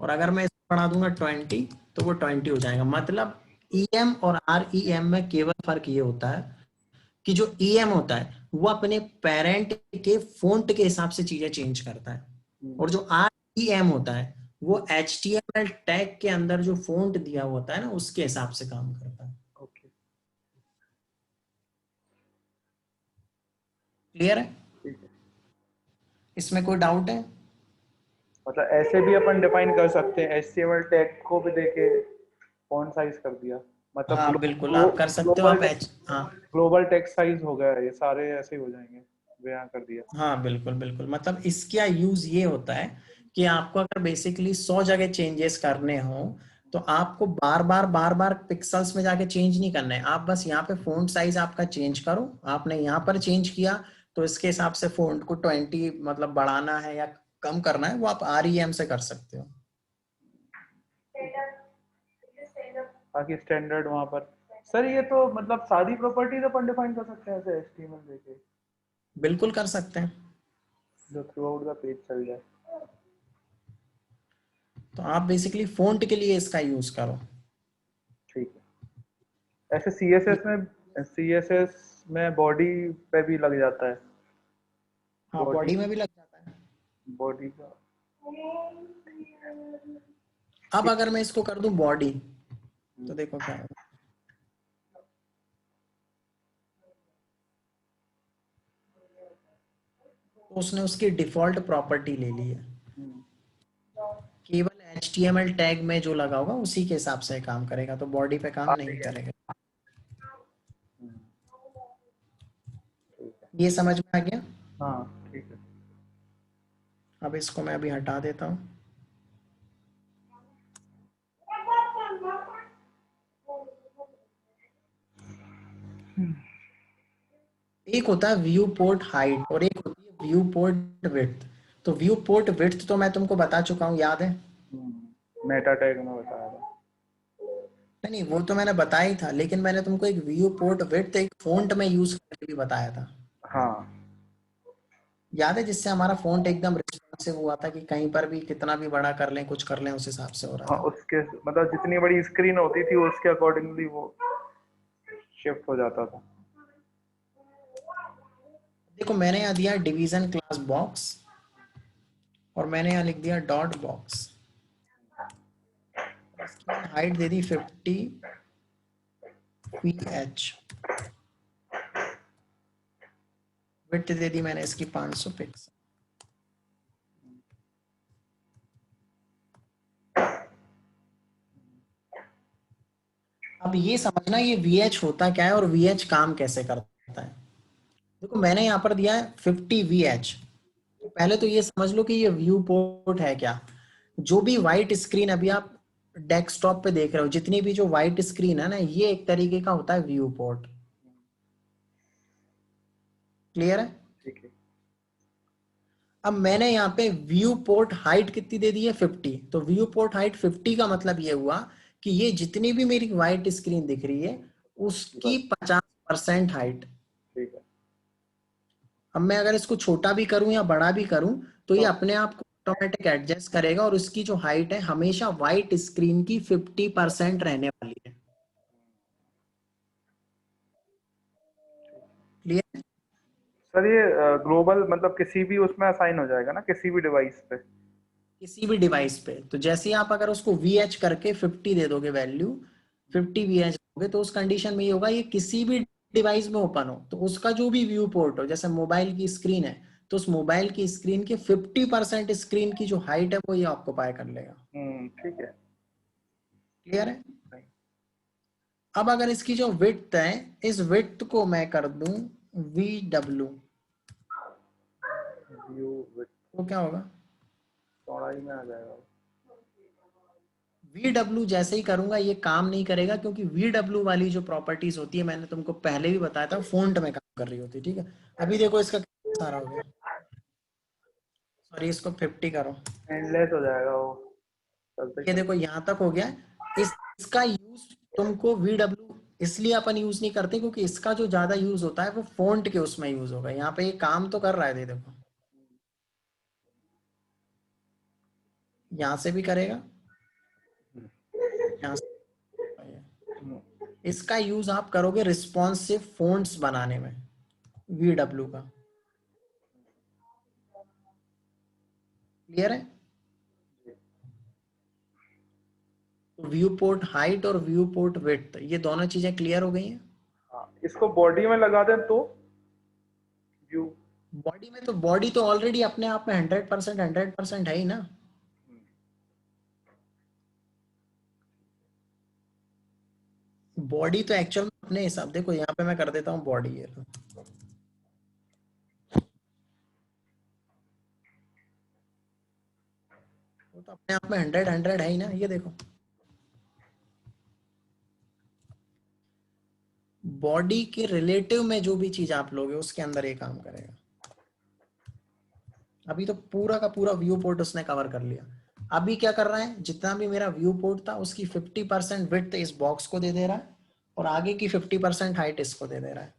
और अगर मैं इसको बढ़ा दूंगा 20 तो वो 20 हो जाएगा। मतलब EM और REM में केवल फर्क ये होता है कि जो EM होता है वो अपने पेरेंट के फॉन्ट के हिसाब से चीजें चेंज करता है, और जो REM होता है वो HTML टैग के अंदर जो फॉन्ट दिया हुआ होता है ना उसके हिसाब से काम करता है। ओके, क्लियर है? ठीक है। इसमें कोई डाउट है? मतलब ऐसे भी अपन डिफाइन कर सकते हैं, HTML टैग को भी देके फॉन्ट साइज कर दिया। मतलब हाँ बिल्कुल आप कर सकते हो। ग्लोबल आप हाँ ग्लोबल टेक्स्ट साइज हो गया, ये सारे ऐसे ही हो जाएंगे, बयां कर दिया। हाँ बिल्कुल बिल्कुल। मतलब इसका यूज ये होता है कि आपको अगर बेसिकली 100 जगह चेंजेस करने हो तो आपको बार बार पिक्सल्स में जाके चेंज नहीं करना है। आप बस यहाँ पे फॉन्ट साइज आपका चेंज करो। आपने यहाँ पर चेंज किया तो इसके हिसाब से फॉन्ट को 20 मतलब बढ़ाना है या कम करना है वो आप REM से कर सकते हो। बाकी स्टैंडर्ड वहां पर। सर ये तो मतलब सारी प्रॉपर्टीज अपन डिफाइन कर सकते हैं ऐसे HTML देके, बिल्कुल कर सकते हैं। जो थ्रू आउट द पेज चल जाए। तो आप बेसिकली फॉन्ट के लिए इसका यूज करो। ठीक है। ऐसे CSS में बॉडी पे भी लग जाता है। हाँ बॉडी बॉडी में भी लग जाता है। बॉडी का। अब अगर मैं इसको कर दूं बॉडी तो देखो क्या होगा। तो उसने उसकी डिफॉल्ट प्रॉपर्टी ले ली है। केवल HTML टैग में जो लगा होगा उसी के हिसाब से काम करेगा, तो बॉडी पे काम नहीं करेगा। ठीक है। ये समझ में आ गया? हाँ, ठीक है। अब इसको मैं अभी हटा देता हूँ। एक होता है व्यू पोर्ट हाइट और एक होती है व्यू पोर्ट विड्थ। तो व्यू पोर्ट विड्थ तो मैं तुमको बता चुका हूँ, याद है? मेटा टैग में बताया था। नहीं नहीं वो तो मैंने बताया ही था, लेकिन मैंने तुमको एक व्यू पोर्ट विड्थ एक फॉन्ट में यूज करके भी बताया था। हाँ, याद है? जिससे हमारा फॉन्ट एकदम रिस्पॉन्सिव हुआ था कि कहीं पर भी कितना भी बड़ा कर लें कुछ कर लें उस हिसाब से हो रहा हाँ, था। उसके मतलब जितनी बड़ी स्क्रीन होती थी उसके अकॉर्डिंगली वो शिफ्ट हो जाता था। देखो मैंने यहाँ दिया डिवीजन क्लास बॉक्स और मैंने यहाँ लिख दिया डॉट बॉक्स। इसकी मैंने हाइट दे दी 50 ph, विड्थ दे दी मैंने इसकी 500 पिक्सल। अब ये समझना ये VH होता क्या है और VH काम कैसे करता है। देखो मैंने यहाँ पर दिया है 50 VH। तो पहले तो ये समझ लो कि ये व्यू पोर्ट है क्या। जो भी व्हाइट स्क्रीन अभी आप डेस्कटॉप पे देख रहे हो, जितनी भी जो व्हाइट स्क्रीन है ना, ये एक तरीके का होता है व्यू पोर्ट। क्लियर है। ठीक है। अब मैंने यहाँ पे व्यू पोर्ट हाइट कितनी दे दी है 50। तो व्यू पोर्ट हाइट 50 का मतलब ये हुआ कि ये जितनी भी मेरी व्हाइट स्क्रीन दिख रही है उसकी 50% हाइट। ठीक है। अब मैं अगर इसको छोटा भी करूं या बड़ा भी करूं तो ये तो अपने आप को ऑटोमेटिक एडजस्ट करेगा और उसकी जो हाइट है हमेशा व्हाइट स्क्रीन की 50% रहने वाली है। क्लियर। सर ये ग्लोबल मतलब किसी भी उसमें असाइन हो जाएगा ना, किसी भी डिवाइस पे? किसी भी डिवाइस पे। तो जैसे ही आप अगर उसको VH करके 50 दे दोगे वैल्यू, 50 VH दोगे तो उस कंडीशन में ये होगा ये किसी भी डिवाइस में ओपन हो तो उसका जो भी व्यू पोर्ट हो, जैसे मोबाइल की स्क्रीन है तो उस मोबाइल की स्क्रीन के 50% स्क्रीन की जो हाइट है वो ये ऑक्युपाई कर लेगा। ठीक है। क्लियर है। अब अगर इसकी जो विड्थ है, इस विड्थ को मैं कर दूं VW, व्यू विथ तो क्या होगा। चौड़ाई में आ जाएगा। VW जैसे ही करूंगा ये काम नहीं करेगा क्योंकि VW वाली जो प्रॉपर्टीज होती है मैंने तुमको पहले भी बताया था फोंट में काम कर रही होती है। ठीक है। अभी देखो इसका कितना सारा हो गया। सॉरी, इसको 50 करो। एंडलेस हो जाएगा वो, चलते ये चलते। देखो यहाँ तक हो गया है। इसका यूज तुमको VW इसलिए अपन यूज नहीं करते क्योंकि इसका जो ज्यादा यूज होता है वो फोंट के उसमें यूज होगा। यहाँ पे ये काम तो कर रहा है, देखो यहाँ से भी करेगा, यहाँ से। इसका यूज आप करोगे रिस्पॉन्सिव फोन्ट्स बनाने में, VW का। क्लियर है। तो व्यू पोर्ट हाइट और व्यू पोर्ट विड्थ ये दोनों चीजें क्लियर हो गई हैं। हाँ, इसको बॉडी में लगा दें तो व्यू। बॉडी में तो बॉडी तो ऑलरेडी अपने आप में 100% है ही ना। बॉडी तो एक्चुअल में अपने हिसाब, देखो यहाँ पे मैं कर देता हूँ बॉडी, ये लो। वो तो अपने आप में 100 है ही ना, ये देखो। बॉडी के रिलेटिव में जो भी चीज आप लोगे उसके अंदर ये काम करेगा। अभी तो पूरा का पूरा व्यू पोर्ट उसने कवर कर लिया। अभी क्या कर रहा है, जितना भी मेरा व्यू पोर्ट था उसकी 50% विड्थ इस बॉक्स को दे दे रहा है और आगे की 50% हाइट इसको दे दे रहा है।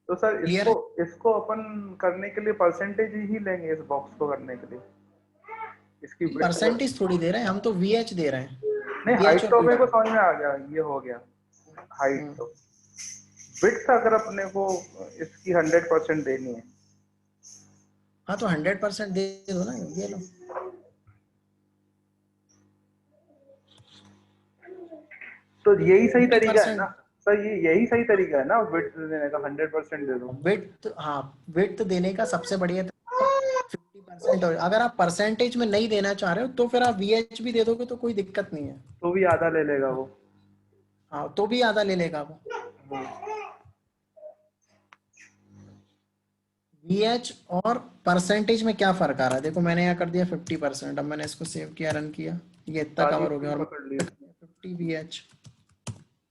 तो सर क्लियर इसको है। इसको अपन करने के लिए परसेंटेज ही लेंगे, इस बॉक्स को करने के लिए इसकी विड्थ का? परसेंटेज थोड़ी दे रहे हैं हम, तो VH दे रहे हैं। नहीं, VH हाइट और तो मेरे को VW। समझ में आ गया, ये हो गया हाइट हम्म। तो। विड्थ अगर अपने को इसकी 100% देनी है हाँ तो 100% दे दो ना, ये लो। तो यही सही फिफ्टी तरीका है ना? परसेंट सर ये यही सही तरीका है ना विड्थ देने का, 100% दे दो? विड्थ, हाँ विड्थ देने का सबसे बढ़िया तरीका 50%। और अगर आप परसेंटेज में नहीं देना चाह रहे हो तो फिर आप VH भी दे दोगे तो कोई दिक्कत नहीं है। तो भी आधा ले लेगा वो। हाँ तो भी आधा ले लेगा वो। VH और परसेंटेज में क्या फर्क आ रहा है, देखो मैंने यहाँ कर दिया 50%। अब मैंने इसको सेव किया, रन किया, ये इतना सारी कवर हो गया। स्क्रीन और पकड़ ली उसने। 50 VH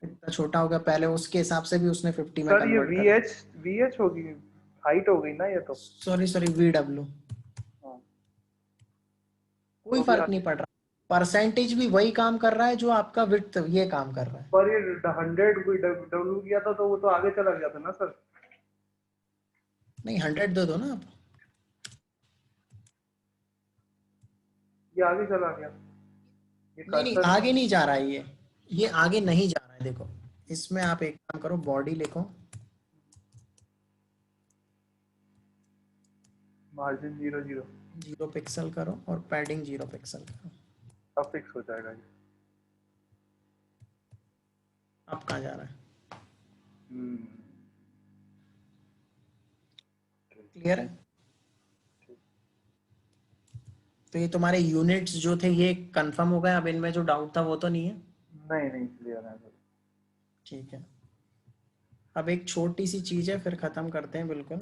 इतना छोटा हो गया, पहले उसके हिसाब से भी उसने 50 में सर ये कन्वर्ट कर वी दिया। एच वी एच होगी, हाइट हो गई ना ये तो? Sorry sorry, VW। हाँ, कोई तो भी फर्क नहीं पड़ रहा। परसेंटेज भी वही काम कर रहा है जो आपका विड्थ ये काम कर रहा है। पर ये 100 कोई डब्ल्यू किया था तो वो तो आगे चला गया था ना सर? नहीं 100 दे दो ना आप। ये आगे चला गया, ये नहीं नहीं, कर्सर। आगे नहीं जा रहा है ये आगे नहीं जा रहा है। देखो इसमें आप एक काम करो, बॉडी लिखो, मार्जिन 0 0। 0 पिक्सल करो और पैडिंग 0 पिक्सल करो। अब फिक्स हो जाएगा ये। अब कहाँ जा रहा है। हम्म। क्लियर है। तो ये तुम्हारे यूनिट्स जो थे ये कंफर्म हो गए, अब इनमें जो डाउट था वो तो नहीं है? नहीं क्लियर है सर। ठीक है, अब एक छोटी सी चीज है फिर खत्म करते हैं बिल्कुल।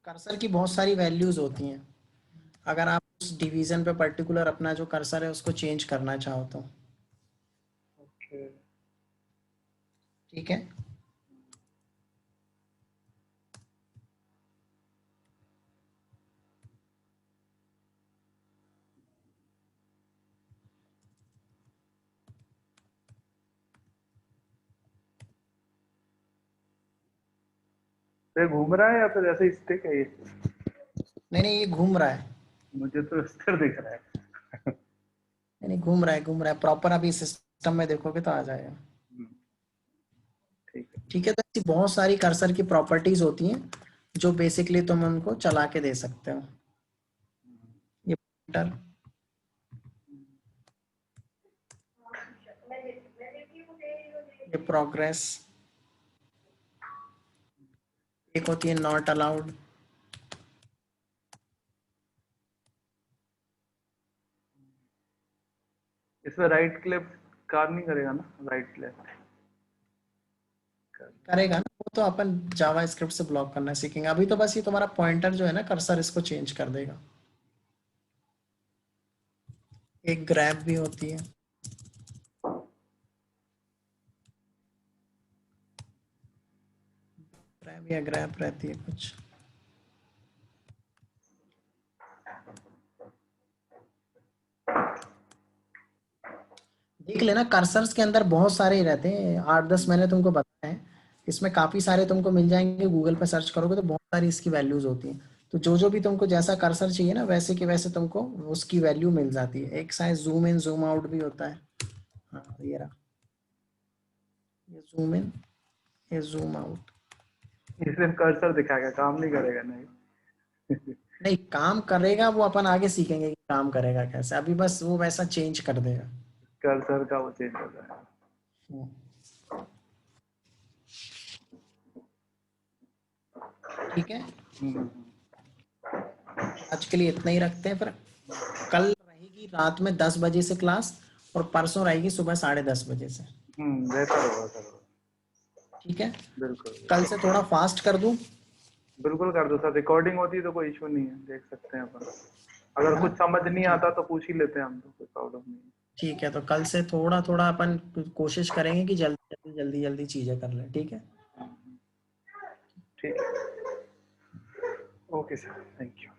कर्सर की बहुत सारी वैल्यूज होती हैं, अगर आप उस डिवीजन पे पर्टिकुलर अपना जो कर्सर है उसको चेंज करना चाहो तो। ओके। ठीक है, तो ये घूम रहा है या फिर ऐसे ही स्टिक है ये? नहीं ये घूम रहा है। मुझे तो स्थिर दिख रहा है। नहीं घूम रहा है, घूम रहा है प्रॉपर, अभी सिस्टम में देखोगे तो आ जाएगा। ठीक है। ठीक है, तो ऐसी बहुत सारी कर्सर की प्रॉपर्टीज होती हैं जो बेसिकली तुम उनको चला के दे सकते हो। ये पॉइंटर, ये प्रोग्रेस, एक होती है नॉट अलाउड, इसमें राइट क्लिक काम नहीं करेगा ना? राइट क्लिक करेगा ना वो तो अपन जावा स्क्रिप्ट से ब्लॉक करना सीखेंगे, अभी तो बस ये तुम्हारा पॉइंटर जो है ना कर्सर इसको चेंज कर देगा। एक ग्रैब भी होती है, ग्रैब या ग्रैब रहती है कुछ। देख लेना कर्सर्स के अंदर बहुत सारे ही रहते हैं, 8-10 मैंने तुमको बताए हैं, इसमें काफी सारे तुमको मिल जाएंगे, गूगल पे सर्च करोगे तो बहुत सारी इसकी वैल्यूज होती हैं। तो जो भी तुमको जैसा कर्सर चाहिए ना वैसे के वैसे तुमको उसकी वैल्यू मिल जाती है। एक size zoom in zoom out भी होता है। हाँ ये रहा, ये जूम इन, ये जूम आउट। ये सिर्फ कर्सर दिखाएगा, काम नहीं करेगा? नहीं। नहीं काम करेगा वो अपन आगे सीखेंगे कि काम करेगा कैसे, अभी बस वो वैसा चेंज कर देगा। कर्सर का वो चेंज हो जाएगा। ठीक है, हम्म, आज के लिए इतना ही रखते हैं, फिर कल रहेगी रात में 10 बजे से क्लास और परसों रहेगी सुबह 10:30 बजे से। बेहतर होगा सर। ठीक है, बिल्कुल कल से थोड़ा फास्ट कर दूं, बिल्कुल कर दो सर। रिकॉर्डिंग होती है तो कोई इशू नहीं है, देख सकते हैं अपन। अगर है ना? कुछ समझ नहीं ठीक, आता तो पूछ ही लेते हैं हम, तो कोई प्रॉब्लम नहीं है। ठीक है, तो कल से थोड़ा थोड़ा अपन कोशिश करेंगे कि जल्दी जल्दी चीजें कर लें। ठीक है, ठीक है। Okay sir, thank you.